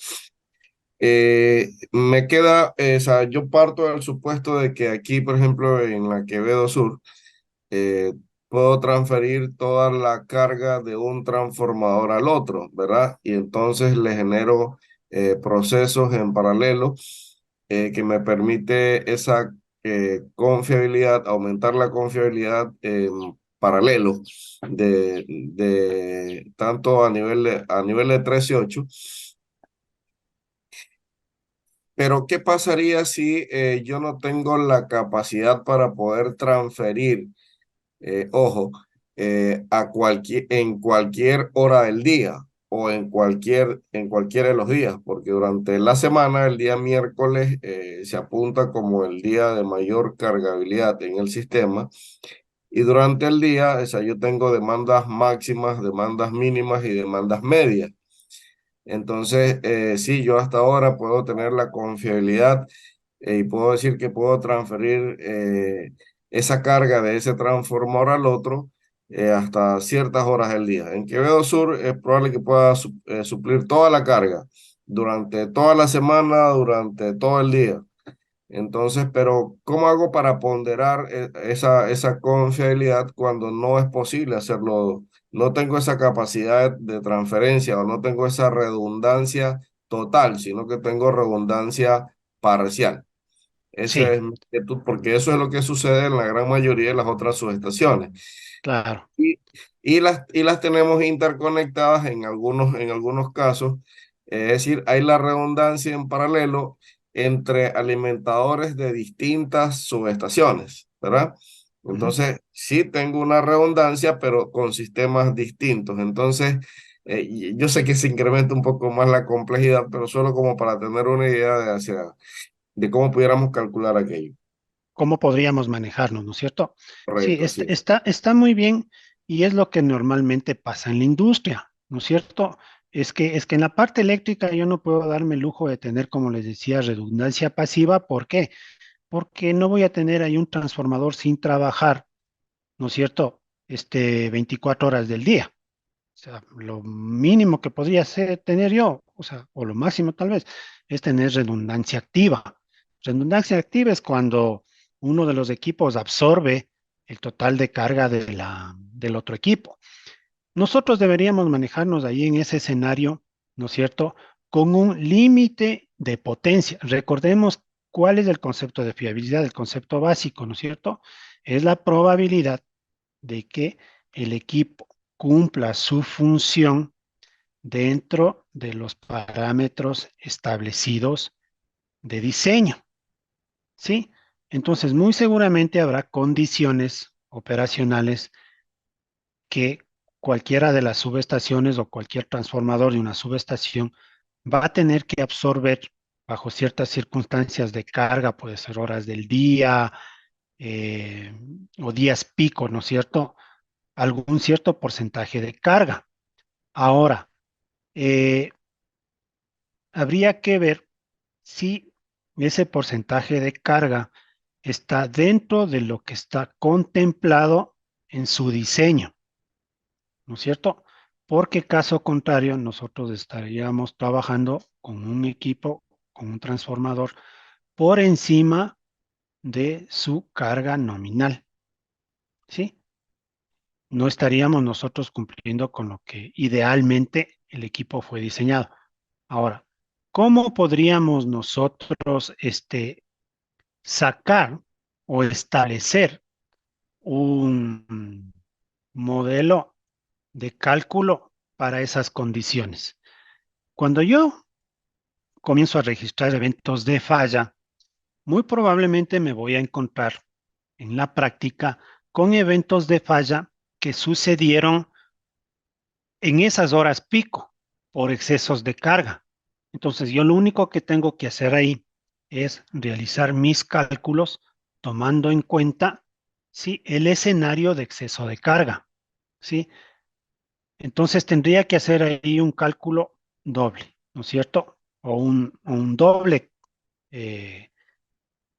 Speaker 2: Me queda, o sea, yo parto del supuesto de que aquí, por ejemplo, en la Quevedo Sur, eh, puedo transferir toda la carga de un transformador al otro, ¿verdad? Y entonces le genero procesos en paralelo que me permite esa confiabilidad, aumentar la confiabilidad en paralelo de tanto a nivel de 3 y 8. Pero ¿qué pasaría si yo no tengo la capacidad para poder transferir, ojo, en cualquier hora del día? o en cualquiera de los días, porque durante la semana, el día miércoles, se apunta como el día de mayor cargabilidad en el sistema. Y durante el día, o sea, yo tengo demandas máximas, demandas mínimas y demandas medias. Entonces, sí, yo hasta ahora puedo tener la confiabilidad, y puedo decir que puedo transferir esa carga de ese transformador al otro hasta ciertas horas del día. En Quevedo Sur es probable que pueda suplir toda la carga durante toda la semana, durante todo el día. Entonces, pero ¿cómo hago para ponderar esa confiabilidad cuando no es posible hacerlo? No tengo esa capacidad de transferencia o no tengo esa redundancia total, sino que tengo redundancia parcial. Esa
Speaker 1: Sí,
Speaker 2: es mi inquietud, porque eso es lo que sucede en la gran mayoría de las otras subestaciones.
Speaker 1: claro.
Speaker 2: Y, y las tenemos interconectadas en algunos casos. Es decir, hay la redundancia en paralelo entre alimentadores de distintas subestaciones, ¿verdad?
Speaker 1: Ujú.
Speaker 2: Entonces, sí tengo una redundancia, pero con sistemas distintos. Entonces, y yo sé que se incrementa un poco más la complejidad, pero solo como para tener una idea de cómo pudiéramos calcular aquello.
Speaker 1: ¿Cómo podríamos manejarnos, no es cierto? Sí,
Speaker 2: Correcto, así es.
Speaker 1: está muy bien y es lo que normalmente pasa en la industria, ¿no es cierto? Es que en la parte eléctrica yo no puedo darme el lujo de tener, como les decía, redundancia pasiva. ¿Por qué? Porque no voy a tener ahí un transformador sin trabajar, ¿no es cierto? 24 horas del día. O sea, lo mínimo que podría tener yo, o sea, o lo máximo tal vez, es tener redundancia activa. Redundancia activa es cuando uno de los equipos absorbe el total de carga del otro equipo. Nosotros deberíamos manejarnos ahí en ese escenario, ¿no es cierto? Con un límite de potencia. Recordemos cuál es el concepto de fiabilidad, el concepto básico, ¿no es cierto? Es la probabilidad de que el equipo cumpla su función dentro de los parámetros establecidos de diseño, ¿sí? Entonces, muy seguramente habrá condiciones operacionales que cualquiera de las subestaciones o cualquier transformador de una subestación va a tener que absorber bajo ciertas circunstancias de carga, puede ser horas del día eh, o días pico, ¿no es cierto? Algún cierto porcentaje de carga. Ahora, eh, habría que ver si ese porcentaje de carga está dentro de lo que está contemplado en su diseño, ¿no es cierto? Porque caso contrario, nosotros estaríamos trabajando con un equipo, con un transformador por encima de su carga nominal, ¿sí? No estaríamos nosotros cumpliendo con lo que idealmente el equipo fue diseñado. Ahora, ¿cómo podríamos nosotros sacar o establecer un modelo de cálculo para esas condiciones? Cuando yo comienzo a registrar eventos de falla, muy probablemente me voy a encontrar en la práctica con eventos de falla que sucedieron en esas horas pico por excesos de carga. Entonces, yo lo único que tengo que hacer ahí es realizar mis cálculos tomando en cuenta, ¿sí?, el escenario de exceso de carga, ¿sí? Entonces, tendría que hacer ahí un cálculo doble, ¿no es cierto? O un doble, eh,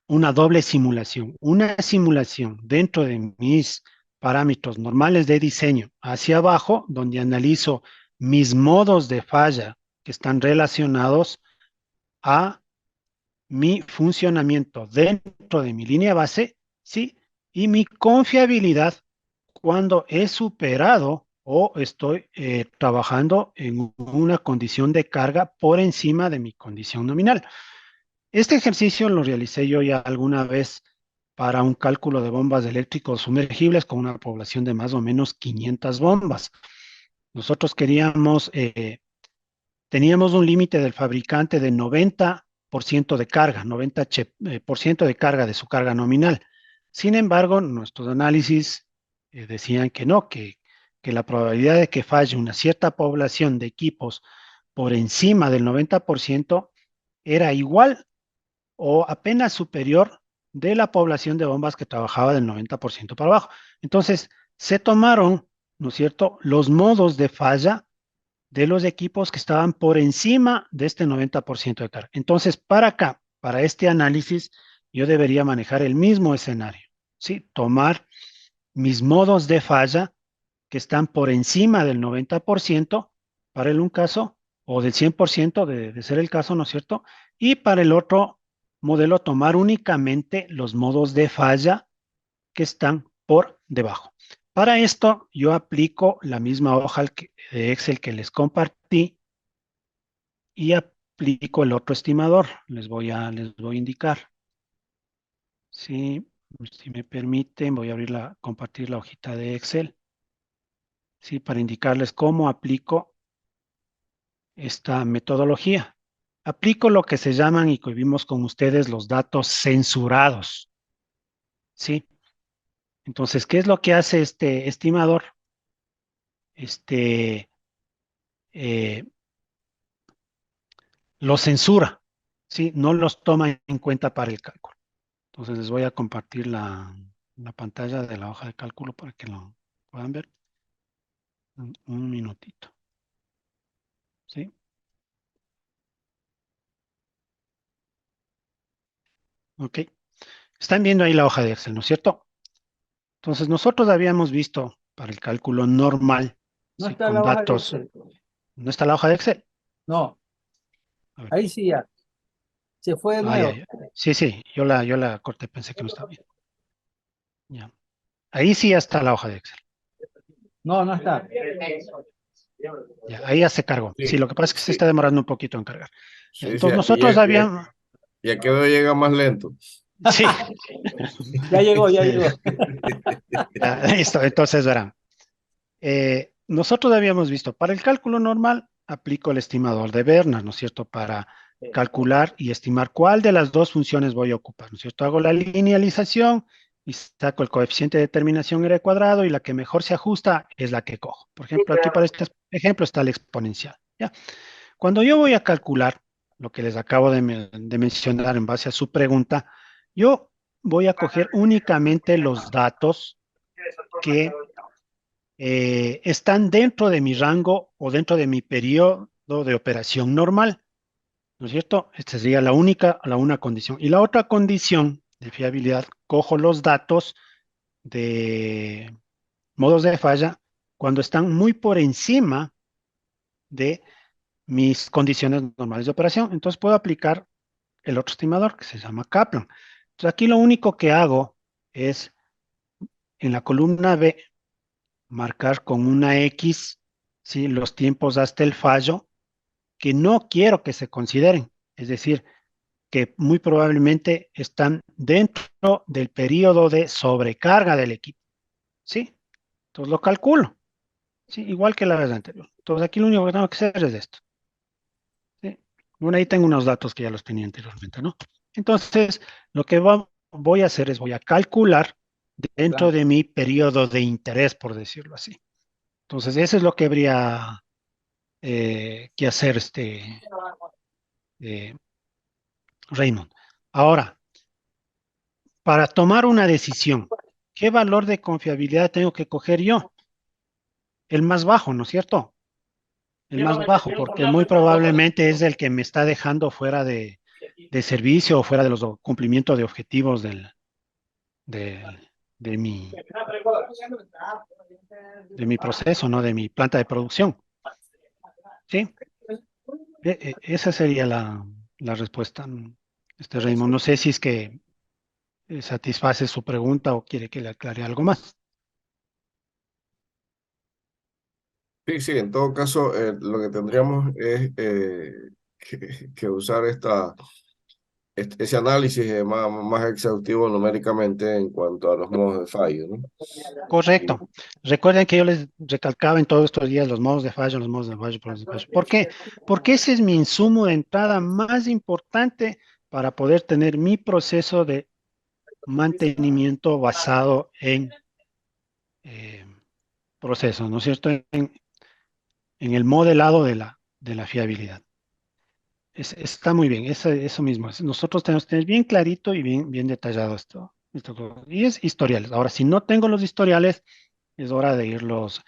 Speaker 1: una doble simulación. Una simulación dentro de mis parámetros normales de diseño hacia abajo, donde analizo mis modos de falla que están relacionados a mi funcionamiento dentro de mi línea base, ¿sí? Y mi confiabilidad cuando he superado o estoy trabajando en una condición de carga por encima de mi condición nominal. Este ejercicio lo realicé yo ya alguna vez para un cálculo de bombas eléctricos sumergibles con una población de más o menos 500 bombas. Nosotros teníamos un límite del fabricante de 90% de carga, 90% de carga de su carga nominal. Sin embargo, nuestros análisis decían que no, que que la probabilidad de que falle una cierta población de equipos por encima del 90% era igual o apenas superior de la población de bombas que trabajaba del 90% para abajo. Entonces, se tomaron, ¿no es cierto?, los modos de falla de los equipos que estaban por encima de este 90% de carga. Entonces, para acá, para este análisis, yo debería manejar el mismo escenario, ¿sí? Tomar mis modos de falla que están por encima del 90% para el un caso, o del 100% de ser el caso, ¿no es cierto? Y para el otro modelo, tomar únicamente los modos de falla que están por debajo. Para esto, yo aplico la misma hoja de Excel que les compartí y aplico el otro estimador. Les voy a indicar. Sí, si me permiten, voy a compartir la hojita de Excel. Sí, para indicarles cómo aplico esta metodología. Aplico lo que se llaman, y que vimos con ustedes, los datos censurados. ¿Sí? Entonces, ¿qué es lo que hace este estimador? Eh, los censura, ¿sí? No los toma en cuenta para el cálculo. Entonces, les voy a compartir la pantalla de la hoja de cálculo para que lo puedan ver. Un minutito. ¿Sí? Ok. Están viendo ahí la hoja de Excel, ¿no es cierto? Entonces, nosotros habíamos visto para el cálculo normal,
Speaker 4: No
Speaker 1: ¿sí?
Speaker 4: está
Speaker 1: Con
Speaker 4: la hoja de
Speaker 1: datos.
Speaker 4: Excel.
Speaker 1: ¿No está la hoja de Excel?
Speaker 4: No,
Speaker 1: A ver.
Speaker 4: ahí sí ya. Se fue de
Speaker 1: Ya,
Speaker 4: nuevo.
Speaker 1: ya. Sí, sí, yo la corté, pensé que no estaba bien. Ya. Ahí sí ya está la hoja de Excel.
Speaker 4: No, no está.
Speaker 1: Ya, ahí ya se cargó. Sí,
Speaker 2: Sí,
Speaker 1: lo que pasa es que se está
Speaker 2: sí,
Speaker 1: demorando un poquito en cargar. Ya,
Speaker 2: sí, sí,
Speaker 1: entonces nosotros habíamos,
Speaker 2: y a qué hora llega más lento.
Speaker 1: sí,
Speaker 4: Ya llegó, ya llegó.
Speaker 1: ya, listo. Entonces verán, nosotros habíamos visto, para el cálculo normal, aplico el estimador de Bernard, ¿no es cierto? Para calcular y estimar cuál de las dos funciones voy a ocupar, ¿no es cierto? Hago la linealización y saco el coeficiente de determinación R cuadrado, y la que mejor se ajusta es la que cojo. Por ejemplo, aquí para este ejemplo está el exponencial, ¿ya? Cuando yo voy a calcular lo que les acabo de mencionar en base a su pregunta, yo voy a coger únicamente los datos que están dentro de mi rango o dentro de mi periodo de operación normal, ¿no es cierto? Esta sería una condición. Y la otra condición de fiabilidad, cojo los datos de modos de falla cuando están muy por encima de mis condiciones normales de operación. Entonces puedo aplicar el otro estimador que se llama Kaplan. Entonces aquí lo único que hago es en la columna B marcar con una X, ¿sí?, los tiempos hasta el fallo que no quiero que se consideren. Es decir, que muy probablemente están dentro del periodo de sobrecarga del equipo. ¿Sí? Entonces lo calculo. ¿Sí? Igual que la vez anterior. Entonces aquí lo único que tengo que hacer es esto. ¿Sí? Bueno, ahí tengo unos datos que ya los tenía anteriormente, ¿no? Entonces, lo que voy a hacer es voy a calcular dentro de mi periodo de interés, por decirlo así. Entonces, eso es lo que habría que hacer eh, Raymond. Ahora, para tomar una decisión, ¿qué valor de confiabilidad tengo que coger yo? El más bajo, ¿no es cierto? El más bajo, porque muy probablemente es el que me está dejando fuera de servicio o fuera de los cumplimientos de objetivos de, de mi, de mi proceso, ¿no? De mi planta de producción. ¿Sí? Esa sería la respuesta, Raymond. No sé si es que satisface su pregunta o quiere que le aclare algo más.
Speaker 2: Sí, sí, en todo caso, lo que tendríamos es que usar ese análisis más exhaustivo numéricamente en cuanto a los modos de fallo, ¿no?
Speaker 1: Correcto. Recuerden que yo les recalcaba en todos estos días los modos de fallo, los modos de fallo, los modos de fallo. ¿Por qué? Porque ese es mi insumo de entrada más importante para poder tener mi proceso de mantenimiento basado en eh, procesos, ¿no es cierto? En el modelado de la fiabilidad. Está muy bien, eso mismo. Nosotros tenemos que tener bien clarito y bien detallado esto. Y es historiales. Ahora, si no tengo los historiales, es hora de irlos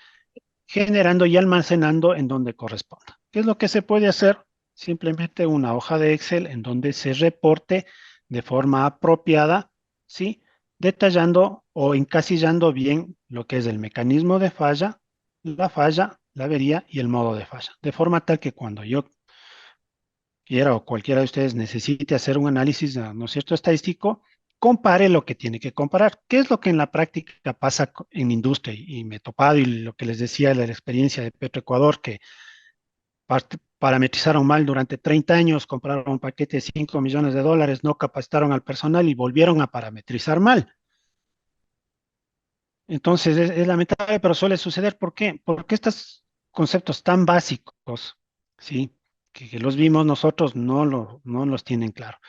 Speaker 1: generando y almacenando en donde corresponda. ¿Qué es lo que se puede hacer? Simplemente una hoja de Excel en donde se reporte de forma apropiada, ¿sí? Detallando o encasillando bien lo que es el mecanismo de falla, la avería y el modo de falla. De forma tal que cuando yo quiera o cualquiera de ustedes necesite hacer un análisis, ¿no es cierto?, estadístico, compare lo que tiene que comparar. ¿Qué es lo que en la práctica pasa en industria? Y me he topado y lo que les decía de la experiencia de Petroecuador, que parametrizaron mal durante 30 años, compraron un paquete de 5 millones de dólares, no capacitaron al personal y volvieron a parametrizar mal. Entonces es lamentable, pero suele suceder. ¿Por qué? Porque estos conceptos tan básicos, ¿sí? Que los vimos nosotros, no los tienen claro.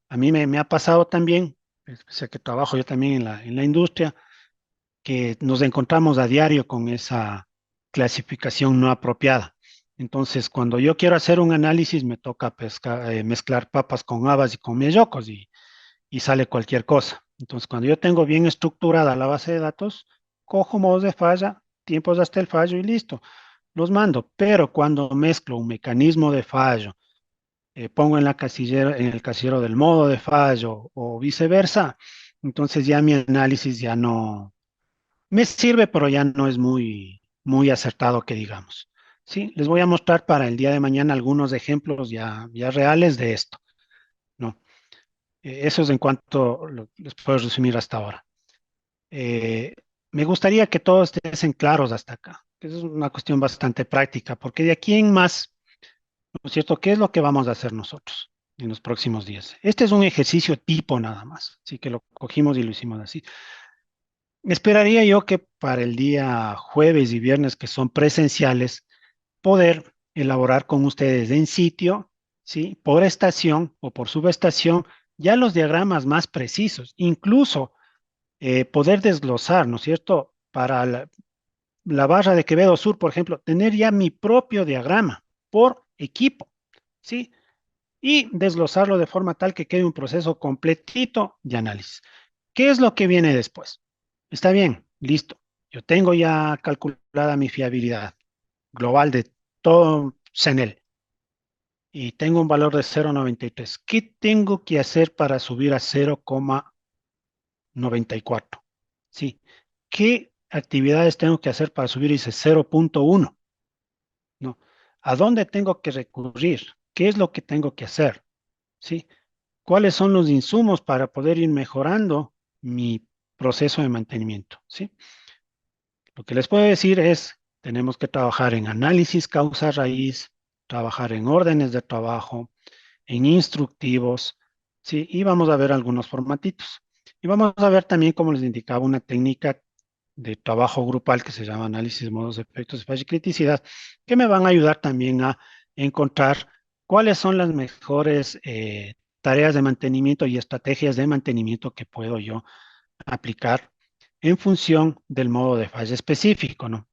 Speaker 1: A mí me ha pasado también, sé que trabajo yo también en la industria, que nos encontramos a diario con esa clasificación no apropiada. Entonces, cuando yo quiero hacer un análisis, me toca mezclar papas con habas y con mellocos y sale cualquier cosa. Entonces, cuando yo tengo bien estructurada la base de datos, cojo modos de falla, tiempos hasta el fallo y listo, los mando. Pero cuando mezclo un mecanismo de fallo, pongo en en el casillero del modo de fallo o viceversa, entonces ya mi análisis ya no me sirve, pero ya no es muy acertado que digamos. Sí, les voy a mostrar para el día de mañana algunos ejemplos ya reales de esto, ¿no? Eso es en cuanto les puedo resumir hasta ahora. Eh, Me gustaría que todos estén claros hasta acá, que es una cuestión bastante práctica, porque de aquí en más, ¿no es cierto? ¿Qué es lo que vamos a hacer nosotros en los próximos días? Este es un ejercicio tipo nada más, así que lo cogimos y lo hicimos así. Esperaría yo que para el día jueves y viernes, que son presenciales, poder elaborar con ustedes en sitio, ¿sí? Por estación o por subestación, ya los diagramas más precisos, incluso poder desglosar, ¿no es cierto? Para la barra de Quevedo Sur, por ejemplo, tener ya mi propio diagrama por equipo, ¿sí? Y desglosarlo de forma tal que quede un proceso completito de análisis. ¿Qué es lo que viene después? Está bien, listo. Yo tengo ya calculada mi fiabilidad global de todo CENEL y tengo un valor de 0,93. ¿Qué tengo que hacer para subir a 0,94? Sí. ¿Qué actividades tengo que hacer para subir ese 0,1? ¿No? ¿A dónde tengo que recurrir? ¿Qué es lo que tengo que hacer? ¿Sí? ¿Cuáles son los insumos para poder ir mejorando mi proceso de mantenimiento? ¿Sí? Lo que les puedo decir es, tenemos que trabajar en análisis causa-raíz, trabajar en órdenes de trabajo, en instructivos, ¿sí? Y vamos a ver algunos formatitos. Y vamos a ver también, como les indicaba, una técnica de trabajo grupal que se llama análisis, modos, efectos, fallo y criticidad, que me van a ayudar también a encontrar cuáles son las mejores tareas de mantenimiento y estrategias de mantenimiento que puedo yo aplicar en función del modo de falla específico, ¿no?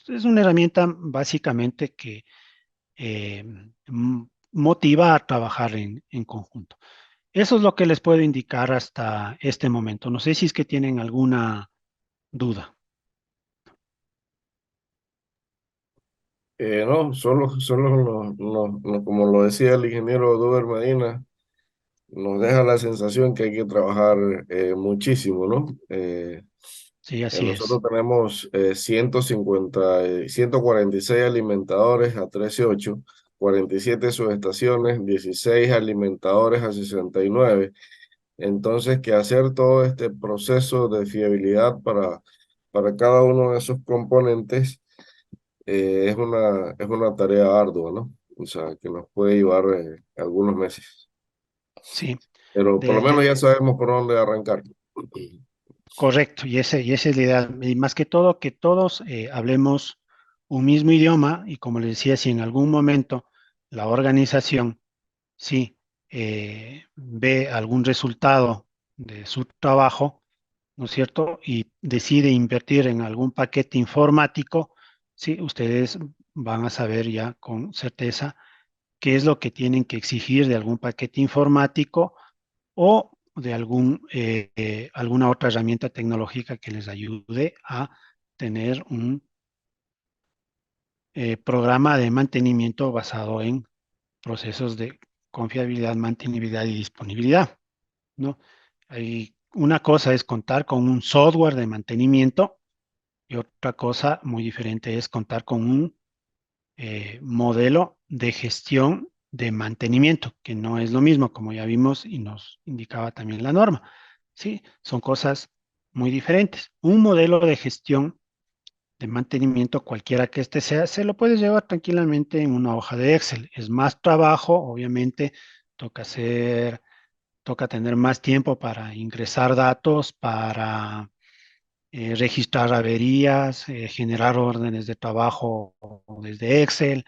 Speaker 1: Es una herramienta básicamente que eh, motiva a trabajar en conjunto. Eso es lo que les puedo indicar hasta este momento. No sé si es que tienen alguna duda.
Speaker 2: No, solo como lo decía el ingeniero Dober Medina, nos deja la sensación que hay que trabajar muchísimo, ¿no?
Speaker 1: Sí, así
Speaker 2: Nosotros
Speaker 1: es.
Speaker 2: tenemos 146 alimentadores a 13.8, 47 subestaciones, 16 alimentadores a 69. Entonces, que hacer todo este proceso de fiabilidad para cada uno de esos componentes es una tarea ardua, ¿no? O sea, que nos puede llevar algunos meses.
Speaker 1: Sí,
Speaker 2: Pero por lo menos ya sabemos por dónde arrancar.
Speaker 1: correcto. Y esa es la idea. Y más que todo, que todos hablemos un mismo idioma y como les decía, si en algún momento la organización sí ve algún resultado de su trabajo, ¿no es cierto? Y decide invertir en algún paquete informático, sí, ustedes van a saber ya con certeza qué es lo que tienen que exigir de algún paquete informático o de alguna otra herramienta tecnológica que les ayude a tener un programa de mantenimiento basado en procesos de confiabilidad, mantenibilidad y disponibilidad, ¿no? Una cosa es contar con un software de mantenimiento y otra cosa muy diferente es contar con un modelo de gestión de mantenimiento, que no es lo mismo, como ya vimos y nos indicaba también la norma. Sí, son cosas muy diferentes. Un modelo de gestión de mantenimiento, cualquiera que este sea, se lo puedes llevar tranquilamente en una hoja de Excel. Es más trabajo, obviamente, toca hacer, toca tener más tiempo para ingresar datos, para registrar averías, generar órdenes de trabajo desde Excel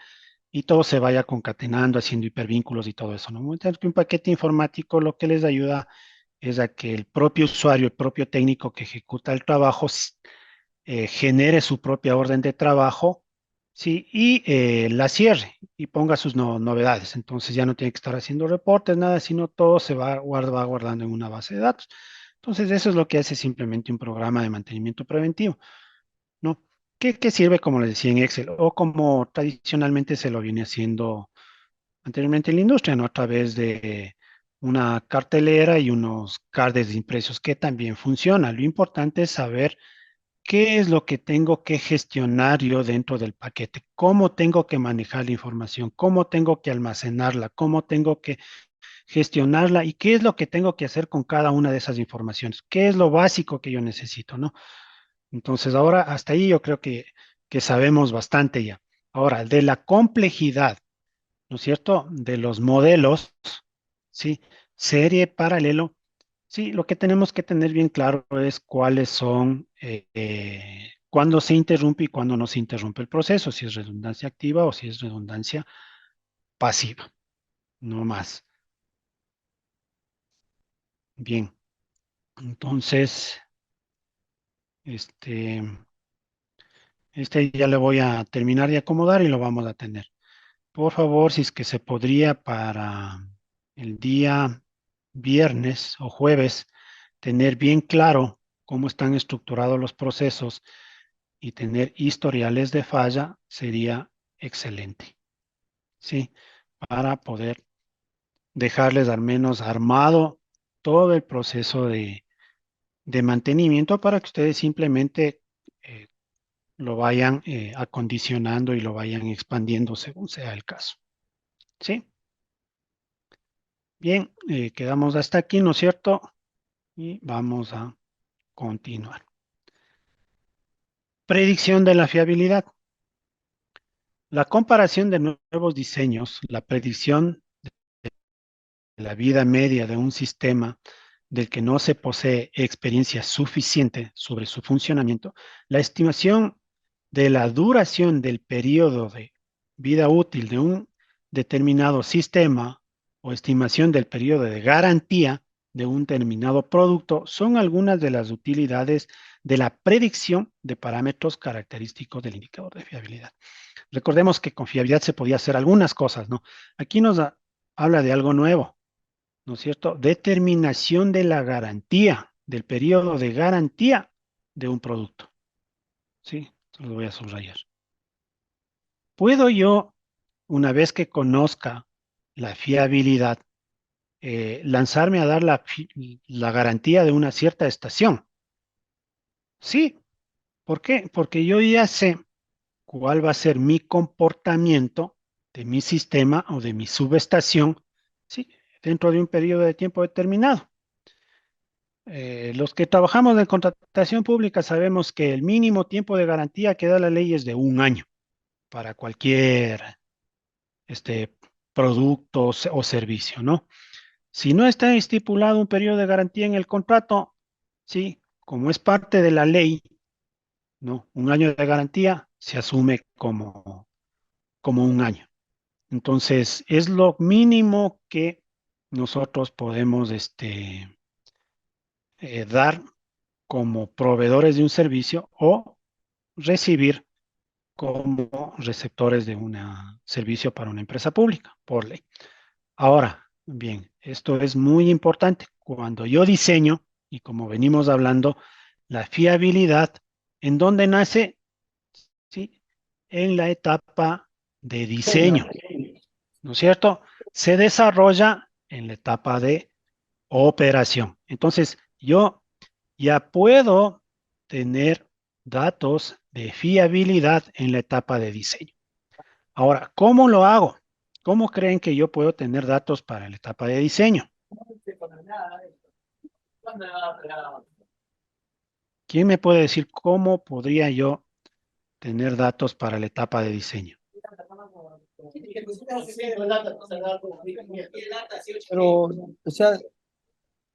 Speaker 1: y todo se vaya concatenando, haciendo hipervínculos y todo eso, ¿no? Mientras que un paquete informático lo que les ayuda es a que el propio usuario, el propio técnico que ejecuta el trabajo, genere su propia orden de trabajo, ¿sí? Y la cierre y ponga sus novedades. Entonces ya no tiene que estar haciendo reportes, nada, sino todo se va guardando en una base de datos. Entonces eso es lo que hace simplemente un programa de mantenimiento preventivo, ¿no? Que sirve, como les decía, en Excel o como tradicionalmente se lo viene haciendo anteriormente en la industria, ¿no? A través de una cartelera y unos cards de impresos que también funciona. Lo importante es saber qué es lo que tengo que gestionar yo dentro del paquete, cómo tengo que manejar la información, cómo tengo que almacenarla, cómo tengo que gestionarla y qué es lo que tengo que hacer con cada una de esas informaciones, qué es lo básico que yo necesito, ¿no? Entonces, ahora hasta ahí yo creo que sabemos bastante ya. Ahora, de la complejidad, ¿no es cierto? De los modelos, ¿sí? Serie, paralelo. Sí, lo que tenemos que tener bien claro es cuáles son, cuándo se interrumpe y cuándo no se interrumpe el proceso, si es redundancia activa o si es redundancia pasiva, no más. Bien, entonces, este, este ya le voy a terminar de acomodar y lo vamos a tener. Por favor, si es que se podría para el día viernes o jueves tener bien claro cómo están estructurados los procesos y tener historiales de falla, sería excelente, ¿sí? Para poder dejarles al menos armado todo el proceso de mantenimiento para que ustedes simplemente eh, lo vayan acondicionando y lo vayan expandiendo según sea el caso, ¿sí? Bien, quedamos hasta aquí, ¿no es cierto? Y vamos a continuar. Predicción de la fiabilidad. La comparación de nuevos diseños, la predicción de la vida media de un sistema del que no se posee experiencia suficiente sobre su funcionamiento, la estimación de la duración del periodo de vida útil de un determinado sistema o estimación del periodo de garantía de un determinado producto son algunas de las utilidades de la predicción de parámetros característicos del indicador de fiabilidad. Recordemos que con fiabilidad se podía hacer algunas cosas, ¿no? Aquí habla de algo nuevo, ¿no es cierto? Determinación de la garantía, del periodo de garantía de un producto. ¿Sí? Esto lo voy a subrayar. ¿Puedo yo, una vez que conozca la fiabilidad, lanzarme a dar la garantía de una cierta estación? Sí. ¿Por qué? Porque yo ya sé cuál va a ser mi comportamiento de mi sistema o de mi subestación, ¿sí? Dentro de un periodo de tiempo determinado. Los que trabajamos en contratación pública sabemos que el mínimo tiempo de garantía que da la ley es de 1 año para cualquier producto o servicio, ¿no? Si no está estipulado un periodo de garantía en el contrato, sí, como es parte de la ley, ¿no? 1 año de garantía se asume como 1 año. Entonces, es lo mínimo que nosotros podemos dar como proveedores de un servicio o recibir como receptores de un servicio para una empresa pública, por ley. Ahora, bien, esto es muy importante. Cuando yo diseño, y como venimos hablando, la fiabilidad, ¿en dónde nace? ¿Sí? En la etapa de diseño, ¿no es cierto? Se desarrolla en la etapa de operación. Entonces, yo ya puedo tener datos de fiabilidad en la etapa de diseño. Ahora, ¿cómo lo hago? ¿Cómo creen que yo puedo tener datos para la etapa de diseño? ¿Quién me puede decir cómo podría yo tener datos para la etapa de diseño?
Speaker 4: Pero, o sea,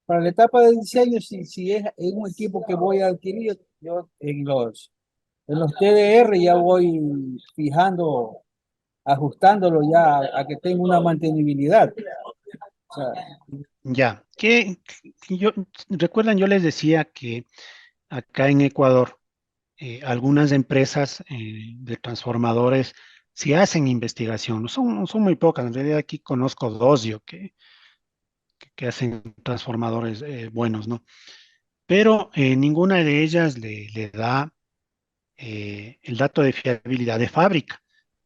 Speaker 4: para la etapa de diseño, si es en un equipo que voy a adquirir, yo en los TDR ya voy fijando, ajustándolo ya a que tenga una mantenibilidad. O sea,
Speaker 1: Ya, recuerdan, yo les decía que acá en Ecuador, algunas empresas de transformadores sí hacen investigación, no son muy pocas, en realidad aquí conozco dos yo que hacen transformadores buenos, ¿no? Pero ninguna de ellas le da el dato de fiabilidad de fábrica.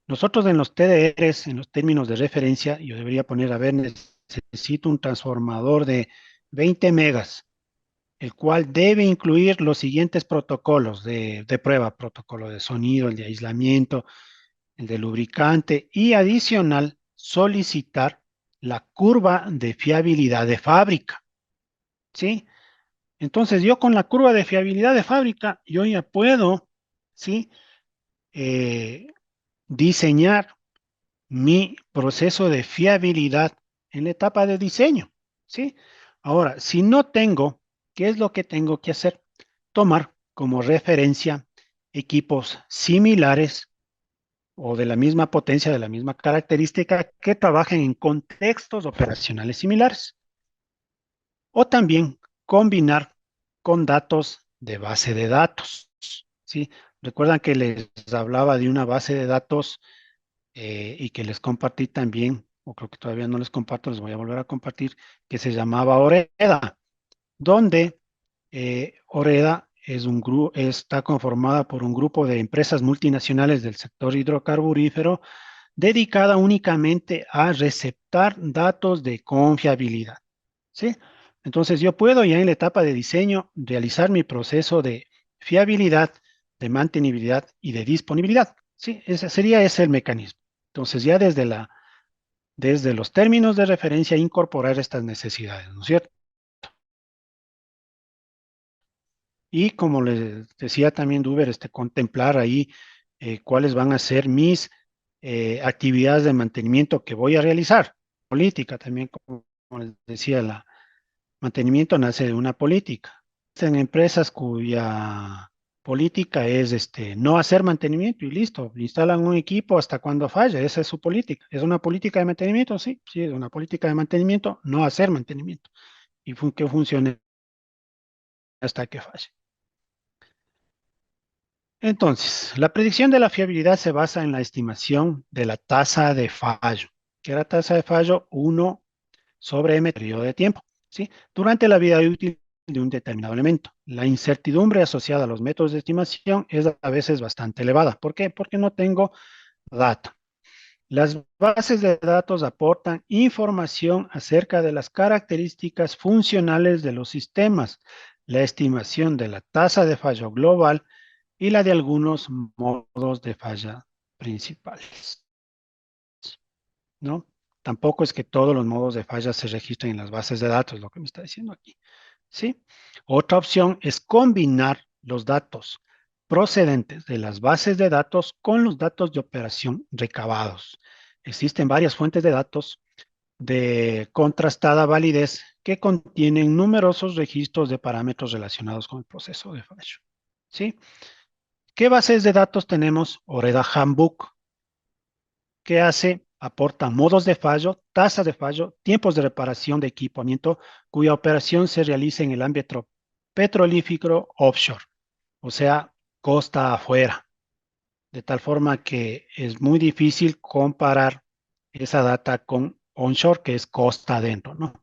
Speaker 1: Nosotros en los TDRs, en los términos de referencia, yo debería poner, a ver, necesito un transformador de 20 megas, el cual debe incluir los siguientes protocolos de prueba: protocolo de sonido, el de aislamiento, el de lubricante, y adicional solicitar la curva de fiabilidad de fábrica, ¿sí? Entonces yo con la curva de fiabilidad de fábrica, yo ya puedo, ¿sí? Eh, diseñar mi proceso de fiabilidad en la etapa de diseño, ¿sí? Ahora, si no tengo, ¿qué es lo que tengo que hacer? Tomar como referencia equipos similares o de la misma potencia, de la misma característica, que trabajen en contextos operacionales similares. O también combinar con datos de base de datos, ¿sí? Recuerdan que les hablaba de una base de datos y que les compartí también, o creo que todavía no les comparto, les voy a volver a compartir, que se llamaba Oreda, donde Oreda está conformada por un grupo de empresas multinacionales del sector hidrocarburífero dedicada únicamente a receptar datos de confiabilidad, ¿sí? Entonces yo puedo ya en la etapa de diseño realizar mi proceso de fiabilidad, de mantenibilidad y de disponibilidad, ¿sí? Ese sería el mecanismo. Entonces ya desde los términos de referencia incorporar estas necesidades, ¿no es cierto? Y como les decía también Duber, contemplar ahí cuáles van a ser mis actividades de mantenimiento que voy a realizar. Política también, como les decía, el mantenimiento nace de una política. En empresas cuya política es no hacer mantenimiento y listo, instalan un equipo hasta cuando falla, esa es su política. ¿Es una política de mantenimiento? Sí, sí, es una política de mantenimiento, no hacer mantenimiento y que funcione hasta que falle. Entonces, la predicción de la fiabilidad se basa en la estimación de la tasa de fallo, que era tasa de fallo 1 sobre M periodo de tiempo, ¿sí? Durante la vida útil de un determinado elemento. La incertidumbre asociada a los métodos de estimación es a veces bastante elevada. ¿Por qué? Porque no tengo data. Las bases de datos aportan información acerca de las características funcionales de los sistemas, la estimación de la tasa de fallo global y la de algunos modos de falla principales, ¿no? Tampoco es que todos los modos de falla se registren en las bases de datos, lo que me está diciendo aquí, ¿sí? Otra opción es combinar los datos procedentes de las bases de datos con los datos de operación recabados. Existen varias fuentes de datos de contrastada validez que contienen numerosos registros de parámetros relacionados con el proceso de fallo, ¿sí? ¿Qué bases de datos tenemos? Oreda Handbook, que hace, aporta modos de fallo, tasas de fallo, tiempos de reparación de equipamiento, cuya operación se realiza en el ámbito petrolífero offshore, o sea, costa afuera, de tal forma que es muy difícil comparar esa data con onshore, que es costa adentro, ¿no?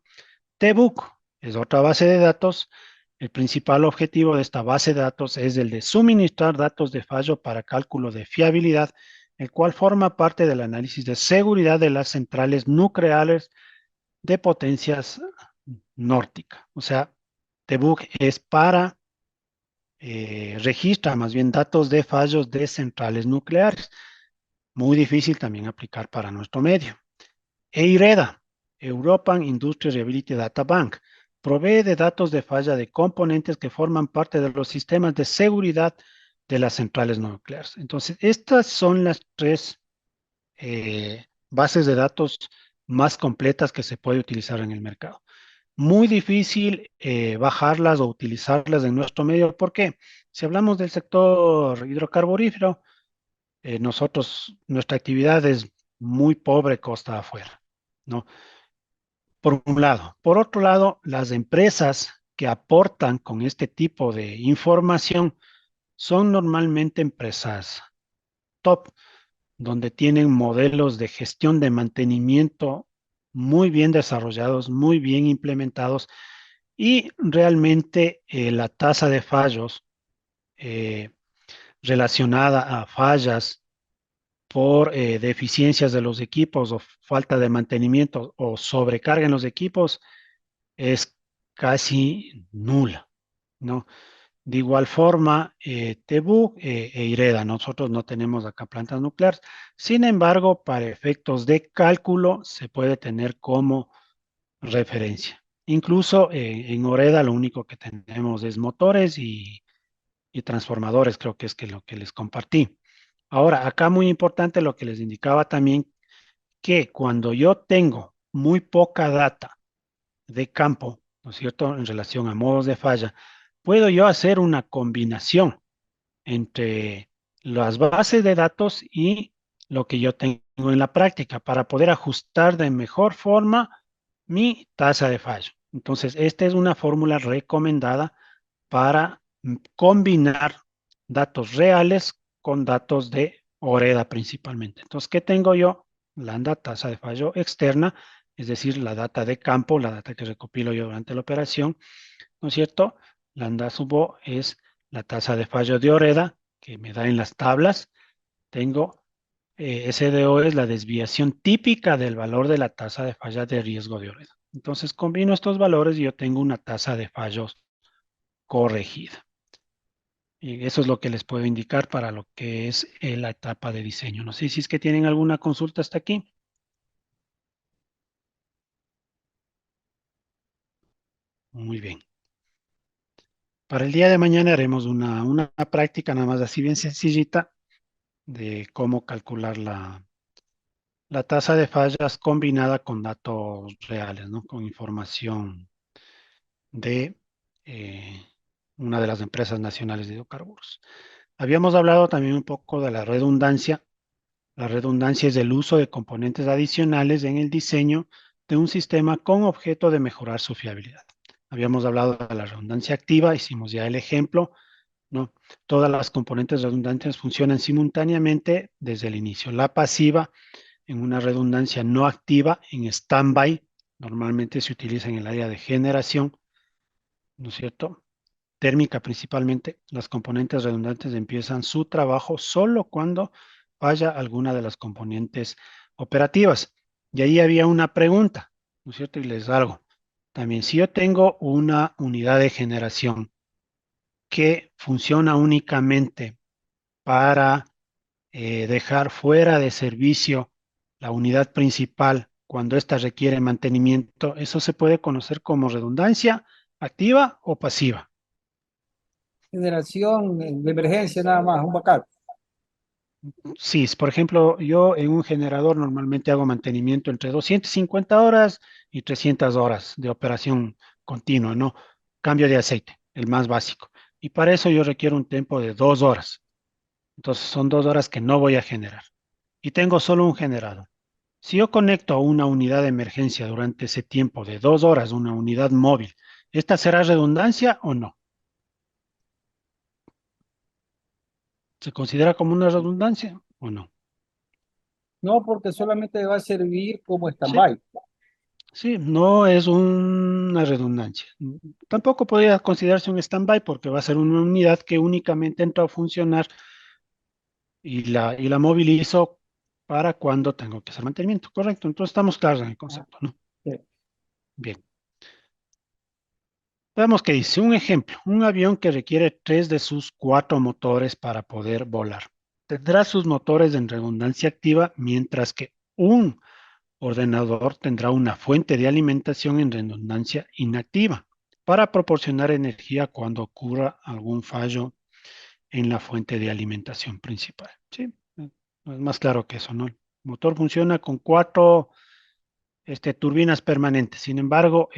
Speaker 1: TBOOK es otra base de datos. El principal objetivo de esta base de datos es el de suministrar datos de fallo para cálculo de fiabilidad, el cual forma parte del análisis de seguridad de las centrales nucleares de potencias nórdica. O sea, TBOOK es para registra más bien datos de fallos de centrales nucleares. Muy difícil también aplicar para nuestro medio. EIREDA, European Industry Reliability Data Bank, provee de datos de falla de componentes que forman parte de los sistemas de seguridad de las centrales nucleares. Entonces, estas son las tres bases de datos más completas que se puede utilizar en el mercado. Muy difícil bajarlas o utilizarlas en nuestro medio. ¿Por qué? Si hablamos del sector hidrocarburífero, nuestra actividad es muy pobre costa afuera, ¿no? Por un lado. Por otro lado, las empresas que aportan con este tipo de información son normalmente empresas top, donde tienen modelos de gestión de mantenimiento muy bien desarrollados, muy bien implementados y realmente la tasa de fallos eh, relacionada a fallas por deficiencias de los equipos o falta de mantenimiento o sobrecarga en los equipos es casi nula, ¿no? De igual forma, TEBU e IREDA, nosotros no tenemos acá plantas nucleares, sin embargo, para efectos de cálculo se puede tener como referencia. Incluso en OREDA lo único que tenemos es motores y transformadores, creo que es que lo que les compartí. Ahora, acá muy importante lo que les indicaba también, que cuando yo tengo muy poca data de campo, ¿no es cierto?, en relación a modos de falla, puedo yo hacer una combinación entre las bases de datos y lo que yo tengo en la práctica para poder ajustar de mejor forma mi tasa de fallo. Entonces, esta es una fórmula recomendada para combinar datos reales con datos de OREDA principalmente. Entonces, ¿qué tengo yo? Lambda, tasa de fallo externa, es decir, la data de campo, la data que recopilo yo durante la operación, ¿no es cierto? Lambda sub O es la tasa de fallo de OREDA que me da en las tablas. Tengo SDO es la desviación típica del valor de la tasa de falla de riesgo de OREDA. Entonces combino estos valores y yo tengo una tasa de fallos corregida. Y eso es lo que les puedo indicar para lo que es la etapa de diseño. No sé si es que tienen alguna consulta hasta aquí. Muy bien. Para el día de mañana haremos una práctica nada más así bien sencillita de cómo calcular la tasa de fallas combinada con datos reales, ¿no? Con información de una de las empresas nacionales de hidrocarburos. Habíamos hablado también un poco de la redundancia. La redundancia es el uso de componentes adicionales en el diseño de un sistema con objeto de mejorar su fiabilidad. Habíamos hablado de la redundancia activa, hicimos ya el ejemplo, ¿no? Todas las componentes redundantes funcionan simultáneamente desde el inicio. La pasiva, en una redundancia no activa, en stand-by, normalmente se utiliza en el área de generación, ¿no es cierto? Térmica principalmente, las componentes redundantes empiezan su trabajo solo cuando falla alguna de las componentes operativas. Y ahí había una pregunta, ¿no es cierto? Y les hago. También, si yo tengo una unidad de generación que funciona únicamente para dejar fuera de servicio la unidad principal cuando ésta requiere mantenimiento, ¿eso se puede conocer como redundancia activa o pasiva?
Speaker 4: Generación de emergencia nada más, un backup.
Speaker 1: Sí, por ejemplo, yo en un generador normalmente hago mantenimiento entre 250 horas y 300 horas de operación continua, ¿no? Cambio de aceite, el más básico. Y para eso yo requiero un tiempo de 2 horas. Entonces son 2 horas que no voy a generar. Y tengo solo un generador. Si yo conecto a una unidad de emergencia durante ese tiempo de 2 horas, una unidad móvil, ¿esta será redundancia o no? ¿Se considera como una redundancia o no?
Speaker 4: No, porque solamente va a servir como
Speaker 1: Sí,
Speaker 4: stand-by.
Speaker 1: sí, no es una redundancia. Tampoco podría considerarse un standby porque va a ser una unidad que únicamente entra a funcionar y la movilizo para cuando tengo que hacer mantenimiento. Correcto, entonces estamos claros en el
Speaker 4: Ah,
Speaker 1: concepto, ¿no?
Speaker 4: sí.
Speaker 1: Bien. Veamos que dice un ejemplo, un avión que requiere 3 de sus 4 motores para poder volar. Tendrá sus motores en redundancia activa, mientras que un ordenador tendrá una fuente de alimentación en redundancia inactiva para proporcionar energía cuando ocurra algún fallo en la fuente de alimentación principal. ¿Sí? No es más claro que eso, ¿no? El motor funciona con 4 turbinas permanentes. Sin embargo,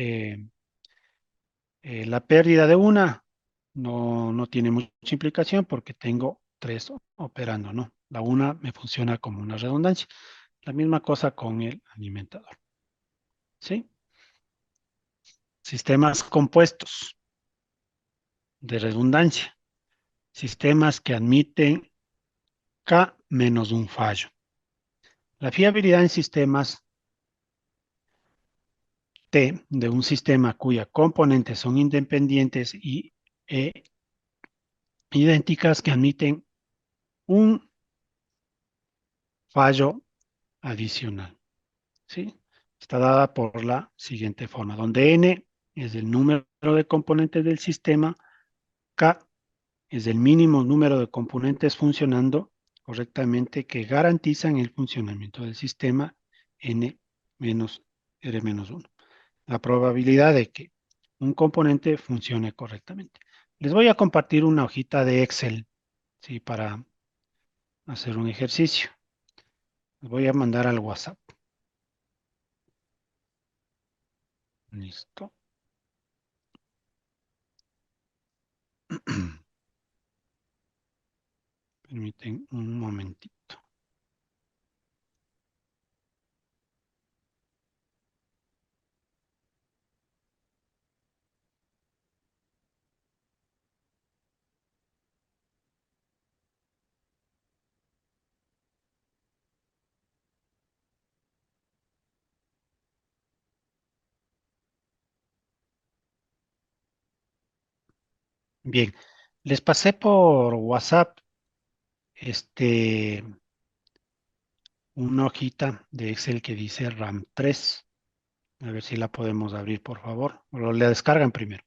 Speaker 1: la pérdida de una no tiene mucha implicación porque tengo 3 operando, ¿no? La una me funciona como una redundancia. La misma cosa con el alimentador. ¿Sí? Sistemas compuestos de redundancia. Sistemas que admiten K menos un fallo. La fiabilidad en sistemas T de un sistema cuya componentes son independientes y idénticas que admiten un fallo adicional. ¿Sí? Está dada por la siguiente forma, donde N es el número de componentes del sistema, K es el mínimo número de componentes funcionando correctamente que garantizan el funcionamiento del sistema, N menos R menos 1. La probabilidad de que un componente funcione correctamente. Les voy a compartir una hojita de Excel, ¿sí? Para hacer un ejercicio. Les voy a mandar al WhatsApp. Listo. Permiten un momentito. Bien, les pasé por WhatsApp este, una hojita de Excel que dice RAM 3. A ver si la podemos abrir, por favor. O la descargan primero.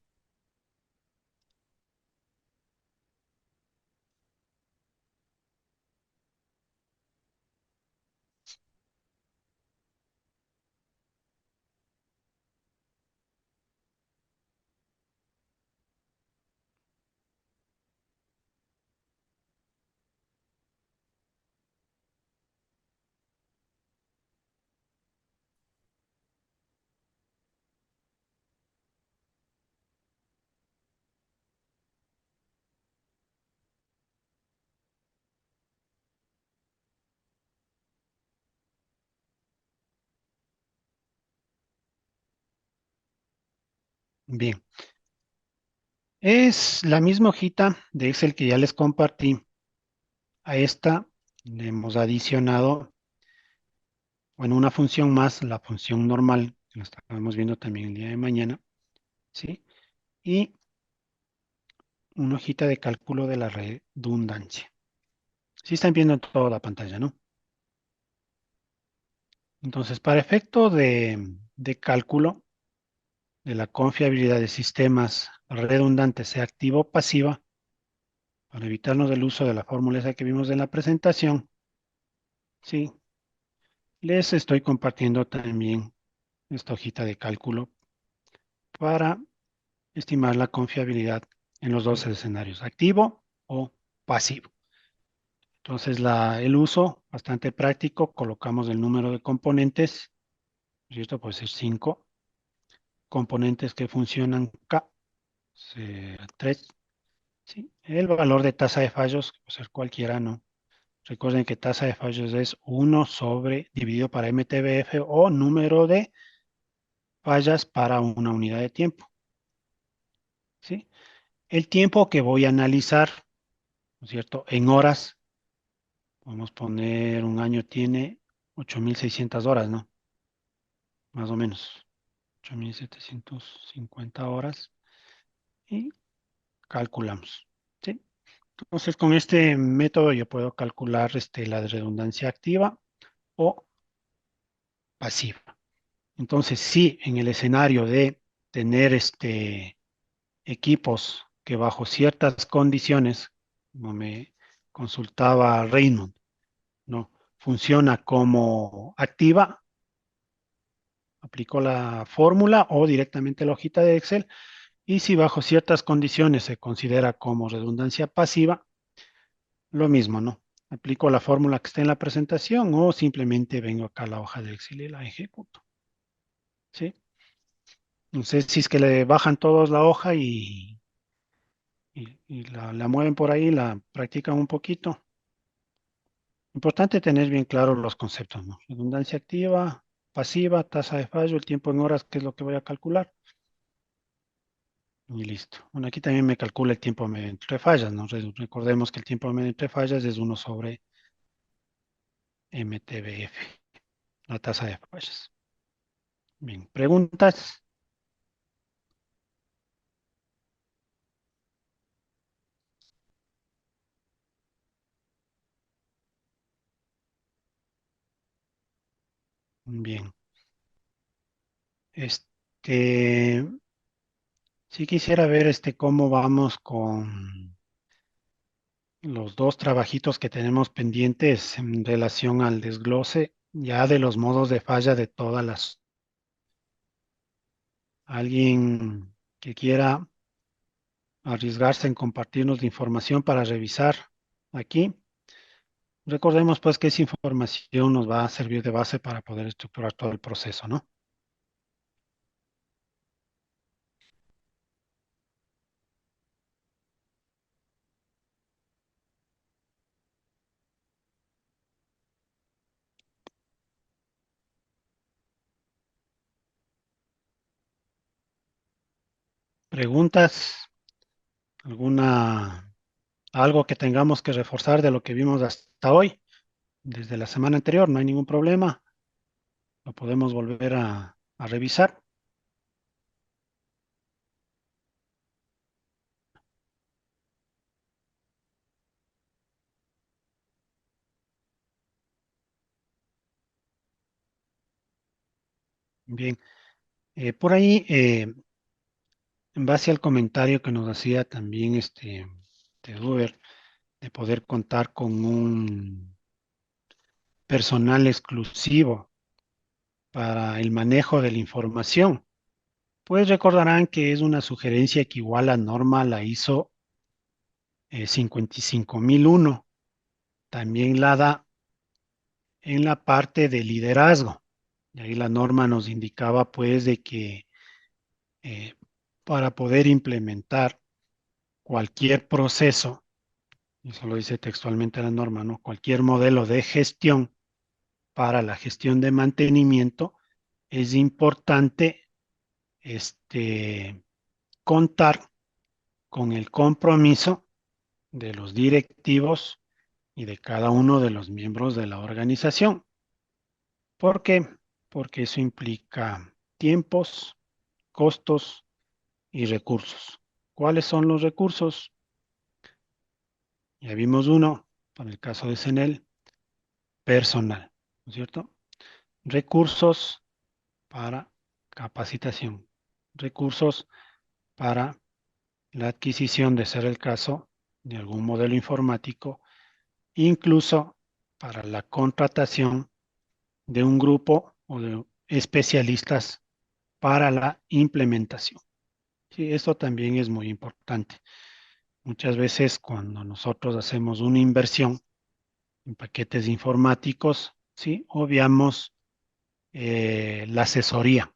Speaker 1: Bien, es la misma hojita de Excel que ya les compartí. A esta le hemos adicionado, bueno, una función más, la función normal, que la estaremos viendo también el día de mañana, ¿sí? Y una hojita de cálculo de la redundancia. Sí están viendo en toda la pantalla, ¿no? Entonces, para efecto de cálculo de la confiabilidad de sistemas redundantes, sea activa o pasiva, para evitarnos el uso de la fórmula esa que vimos en la presentación, sí, les estoy compartiendo también esta hojita de cálculo para estimar la confiabilidad en los dos escenarios, activo o pasivo. Entonces, el uso, bastante práctico, colocamos el número de componentes, ¿cierto? Puede ser 5 componentes que funcionan K, 3, ¿sí? El valor de tasa de fallos, que puede ser cualquiera, ¿no? Recuerden que tasa de fallos es 1 sobre dividido para MTBF o número de fallas para una unidad de tiempo, ¿sí? El tiempo que voy a analizar ¿no es cierto? En horas, podemos poner un año tiene 8.600 horas, ¿no? Más o menos, 8.750 horas y calculamos, ¿sí? Entonces, con este método yo puedo calcular la redundancia activa o pasiva. Entonces, sí, en el escenario de tener equipos que bajo ciertas condiciones, como me consultaba Raymond, ¿no? Funciona como activa, aplico la fórmula o directamente la hojita de Excel, y si bajo ciertas condiciones se considera como redundancia pasiva, lo mismo, ¿no? Aplico la fórmula que está en la presentación o simplemente vengo acá a la hoja de Excel y la ejecuto, ¿sí? No sé si es que le bajan todos la hoja y la mueven por ahí, la practican un poquito. Importante tener bien claros los conceptos, ¿no? Redundancia activa, pasiva, tasa de fallo, el tiempo en horas, que es lo que voy a calcular. Y listo. Bueno, aquí también me calcula el tiempo medio entre fallas, ¿no? Recordemos que el tiempo medio entre fallas es 1/mTBF, la tasa de fallas. Bien, preguntas. Bien. Este, sí quisiera ver cómo vamos con los dos trabajitos que tenemos pendientes en relación al desglose ya de los modos de falla de todas las. Alguien que quiera arriesgarse en compartirnos la información para revisar aquí. Recordemos pues que esa información nos va a servir de base para poder estructurar todo el proceso, ¿no? ¿Preguntas? ¿Alguna, algo que tengamos que reforzar de lo que vimos hasta hoy? Desde la semana anterior, no hay ningún problema. Lo podemos volver a revisar. Bien. Por ahí, en base al comentario que nos hacía también de Uber, de poder contar con un personal exclusivo para el manejo de la información, pues recordarán que es una sugerencia que igual la norma la hizo 55001, también la da en la parte de liderazgo. Y ahí la norma nos indicaba pues de que eh, para poder implementar cualquier proceso, y eso lo dice textualmente la norma, ¿no? Cualquier modelo de gestión para la gestión de mantenimiento, es importante contar con el compromiso de los directivos y de cada uno de los miembros de la organización. ¿Por qué? Porque eso implica tiempos, costos y recursos. ¿Cuáles son los recursos? Ya vimos uno, para el caso de CENEL, personal, ¿no es cierto? Recursos para capacitación, recursos para la adquisición, de ser el caso, de algún modelo informático, incluso para la contratación de un grupo o de especialistas para la implementación. Sí, esto también es muy importante. Muchas veces cuando nosotros hacemos una inversión en paquetes informáticos, sí, obviamos la asesoría,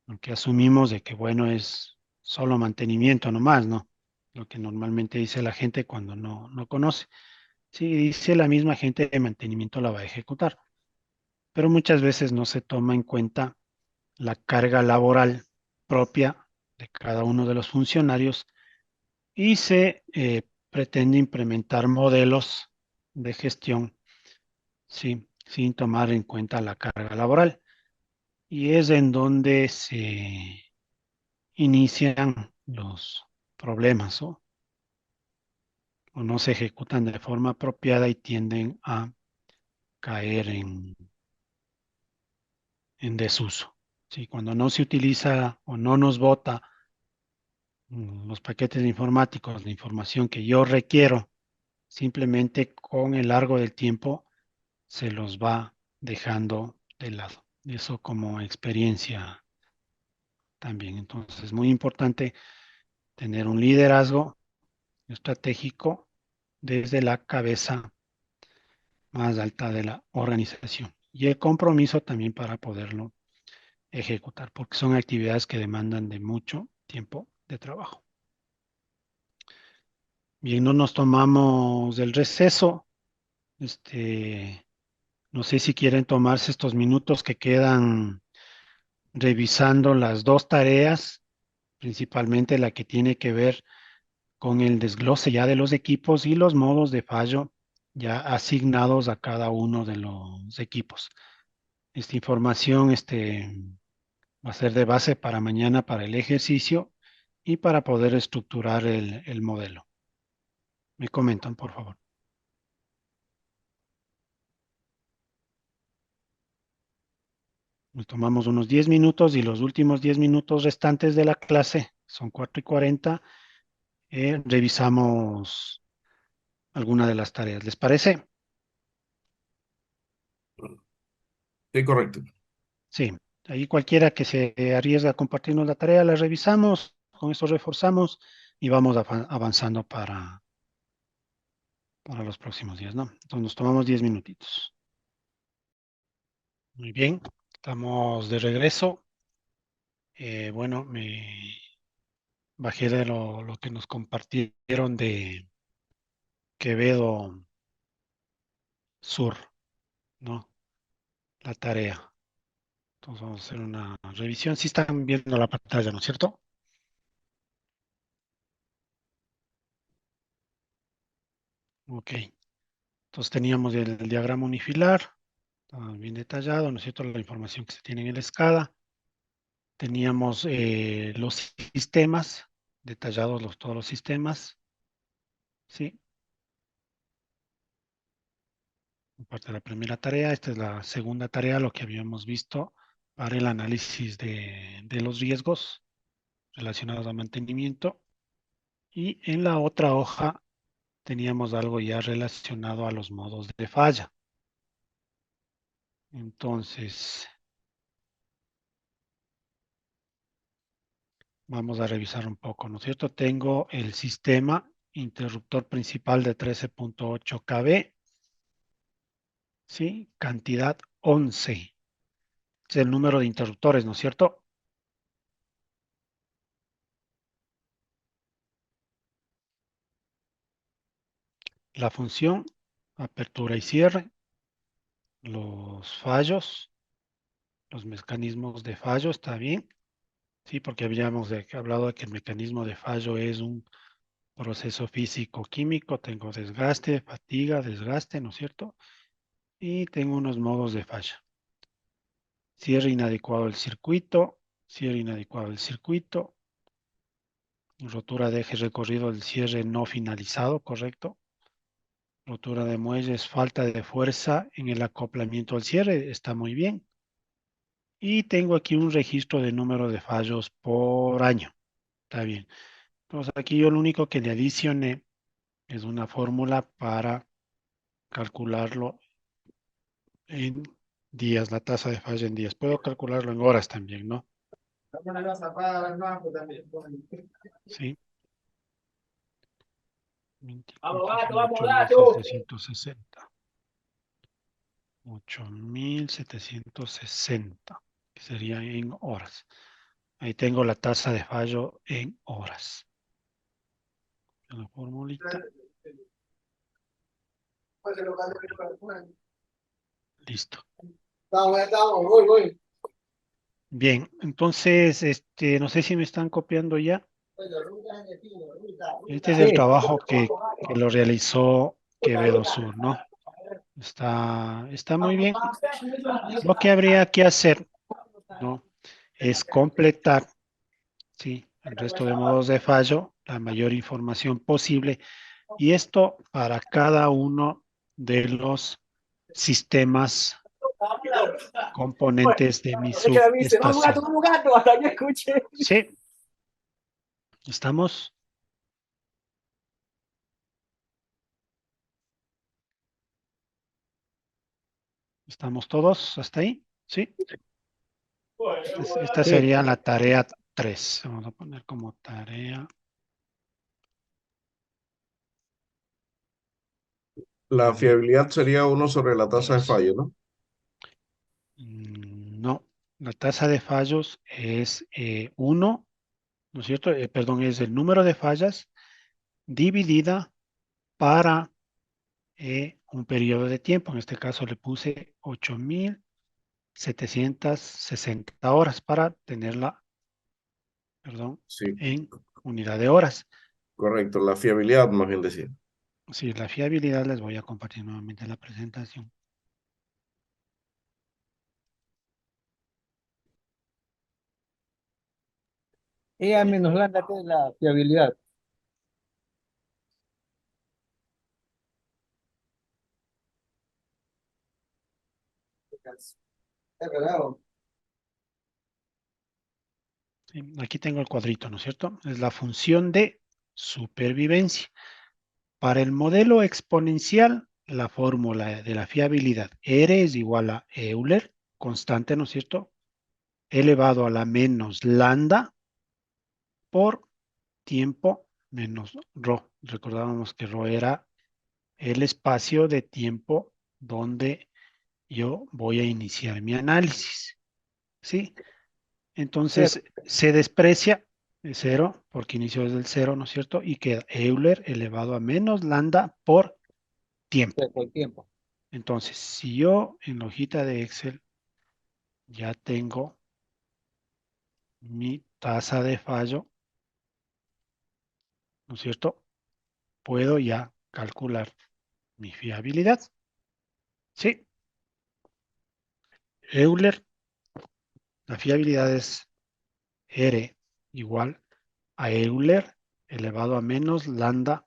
Speaker 1: aunque asumimos de que, bueno, es solo mantenimiento nomás, ¿no? Lo que normalmente dice la gente cuando no conoce. Sí, dice la misma gente de mantenimiento la va a ejecutar, pero muchas veces no se toma en cuenta la carga laboral propia de cada uno de los funcionarios y se pretende implementar modelos de gestión, sí, sin tomar en cuenta la carga laboral. Y es en donde se inician los problemas, o no se ejecutan de forma apropiada y tienden a caer en desuso. ¿Sí? Cuando no se utiliza o no nos bota los paquetes informáticos, la información que yo requiero, simplemente con el largo del tiempo se los va dejando de lado. Eso como experiencia también. Entonces es muy importante tener un liderazgo estratégico desde la cabeza más alta de la organización y el compromiso también para poderlo ejecutar, porque son actividades que demandan de mucho tiempo de trabajo. Bien, no nos tomamos el receso. No sé si quieren tomarse estos minutos que quedan revisando las dos tareas, principalmente la que tiene que ver con el desglose ya de los equipos y los modos de fallo ya asignados a cada uno de los equipos. Esta información va a ser de base para mañana para el ejercicio y para poder estructurar el modelo. Me comentan, por favor. Nos tomamos unos 10 minutos y los últimos 10 minutos restantes de la clase, son 4:40, revisamos alguna de las tareas. ¿Les parece?
Speaker 2: Sí, correcto.
Speaker 1: Sí. Ahí cualquiera que se arriesgue a compartirnos la tarea, la revisamos, con eso reforzamos y vamos avanzando para los próximos días, ¿no? Entonces nos tomamos 10 minutitos. Muy bien, estamos de regreso. Bueno, me bajé de lo que nos compartieron de Quevedo Sur, ¿no? La tarea. Entonces vamos a hacer una revisión. Sí están viendo la pantalla, ¿no es cierto? Ok. Entonces teníamos el diagrama unifilar, bien detallado, ¿no es cierto? La información que se tiene en el SCADA. Teníamos los sistemas, detallados todos los sistemas, ¿sí? Parte de la primera tarea, esta es la segunda tarea, lo que habíamos visto para el análisis de los riesgos relacionados al mantenimiento. Y en la otra hoja teníamos algo ya relacionado a los modos de falla. Entonces, vamos a revisar un poco, ¿no es cierto? Tengo el sistema interruptor principal de 13.8 kV, ¿sí? Cantidad 11. Es el número de interruptores, ¿no es cierto? La función, apertura y cierre, los fallos, los mecanismos de fallo, ¿está bien? Sí, porque habíamos hablado de que el mecanismo de fallo es un proceso físico-químico, tengo desgaste, fatiga, desgaste, ¿no es cierto? Y tengo unos modos de falla. Cierre inadecuado del circuito, cierre inadecuado del circuito, rotura de eje recorrido del cierre no finalizado, ¿correcto? Rotura de muelles, falta de fuerza en el acoplamiento al cierre, está muy bien. Y tengo aquí un registro de número de fallos por año, está bien. Entonces aquí yo lo único que le adicioné es una fórmula para calcularlo en días, la tasa de falla en días. Puedo calcularlo en horas también, ¿no? Sí. 8.760. 8.760, que sería en horas. Ahí tengo la tasa de fallo en horas. La formulita. Listo. Bien, entonces, no sé si me están copiando ya. Este es el
Speaker 4: Sí,
Speaker 1: trabajo que lo realizó Quevedo Sur, ¿no? Está muy bien. Lo que habría que hacer, ¿no? Es completar, ¿sí? El resto de modos de fallo, la mayor información posible. Y esto para cada uno de los sistemas componentes de mi
Speaker 4: es que la viste,
Speaker 1: subestación.
Speaker 4: vamos gato, hasta que escuché.
Speaker 1: Sí, estamos, estamos todos hasta ahí. Sí, esta
Speaker 4: Sí,
Speaker 1: sería la tarea 3. Vamos a poner como tarea.
Speaker 2: La fiabilidad sería 1 sobre la tasa de
Speaker 1: 3.
Speaker 2: fallo, ¿no?
Speaker 1: No, la tasa de fallos es 1, ¿no es cierto? Perdón, es el número de fallas dividida para un periodo de tiempo. En este caso le puse 8.760 horas para tenerla, perdón,
Speaker 2: Sí,
Speaker 1: en unidad de horas.
Speaker 2: correcto. La fiabilidad, más bien decir.
Speaker 1: Sí, la fiabilidad les voy a compartir nuevamente la presentación.
Speaker 4: ella menos lambda que es la fiabilidad. Es verdad.
Speaker 1: Sí, aquí tengo el cuadrito, ¿no es cierto? Es la función de supervivencia. Para el modelo exponencial, la fórmula de la fiabilidad R es igual a Euler, constante, ¿no es cierto? Elevado a la menos lambda por tiempo menos ρ. Recordábamos que ρ era el espacio de tiempo donde yo voy a iniciar mi análisis. ¿Sí?
Speaker 4: Cero.
Speaker 1: Entonces se desprecia de cero, porque inició desde el cero, ¿no es cierto? Y queda Euler elevado a menos lambda por tiempo.
Speaker 4: Por tiempo.
Speaker 1: Entonces, si yo en la hojita de Excel ya tengo mi tasa de fallo, ¿no es cierto? Puedo ya calcular mi fiabilidad. Sí, Euler, la fiabilidad es R igual a Euler elevado a menos lambda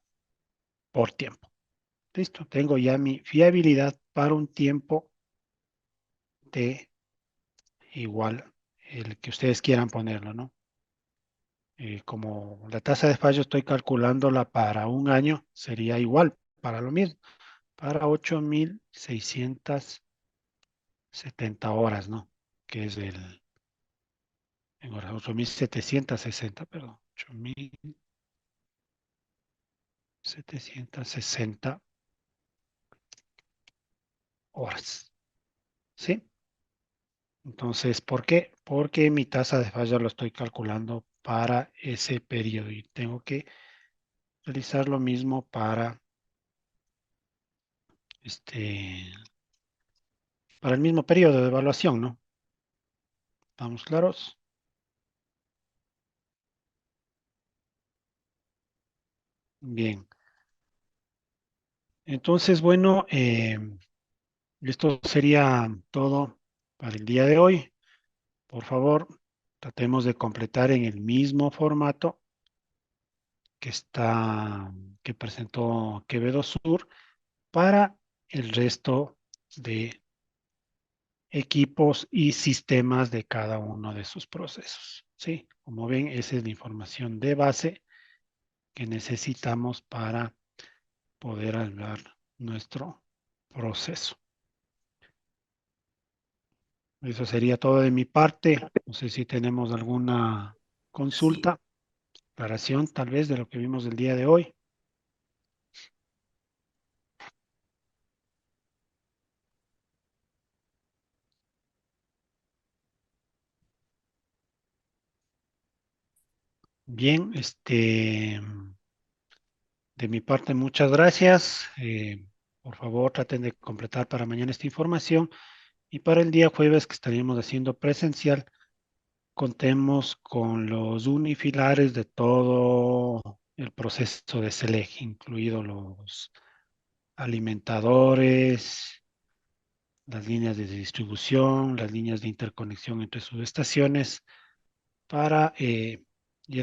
Speaker 1: por tiempo. Listo, tengo ya mi fiabilidad para un tiempo de igual el que ustedes quieran ponerlo, ¿no? Como la tasa de fallo estoy calculándola para un año, sería igual para lo mismo, para 8.670 horas, ¿no? Que es en horas, 8.760, perdón, 8.760 horas, ¿sí? Entonces, ¿por qué? Porque mi tasa de falla lo estoy calculando para ese periodo y tengo que realizar lo mismo este, para el mismo periodo de evaluación, ¿no? ¿Estamos claros? Bien. Entonces, bueno, esto sería todo para el día de hoy. Por favor, tratemos de completar en el mismo formato que presentó Quevedo Sur para el resto de equipos y sistemas de cada uno de sus procesos. ¿Sí? Como ven, esa es la información de base que necesitamos para poder hablar nuestro proceso. Eso sería todo de mi parte. No sé si tenemos alguna consulta, aclaración tal vez de lo que vimos el día de hoy. Bien, de mi parte, muchas gracias. Por favor, traten de completar para mañana esta información y para el día jueves que estaríamos haciendo presencial, contemos con los unifilares de todo el proceso de SELEC, incluidos los alimentadores, las líneas de distribución, las líneas de interconexión entre subestaciones, para ir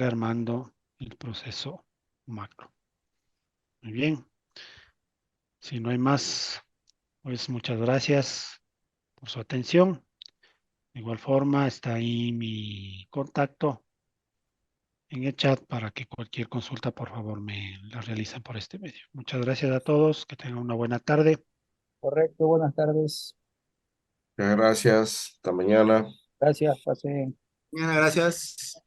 Speaker 1: armando el proceso macro. Muy bien. Si no hay más, pues muchas gracias por su atención. De igual forma, está ahí mi contacto en el chat para que cualquier consulta, por favor, me la realicen por este medio. Muchas gracias a todos. Que tengan una buena tarde.
Speaker 4: Correcto, buenas tardes.
Speaker 2: Muchas gracias. Hasta mañana.
Speaker 4: Gracias, pase.
Speaker 5: Mañana, gracias.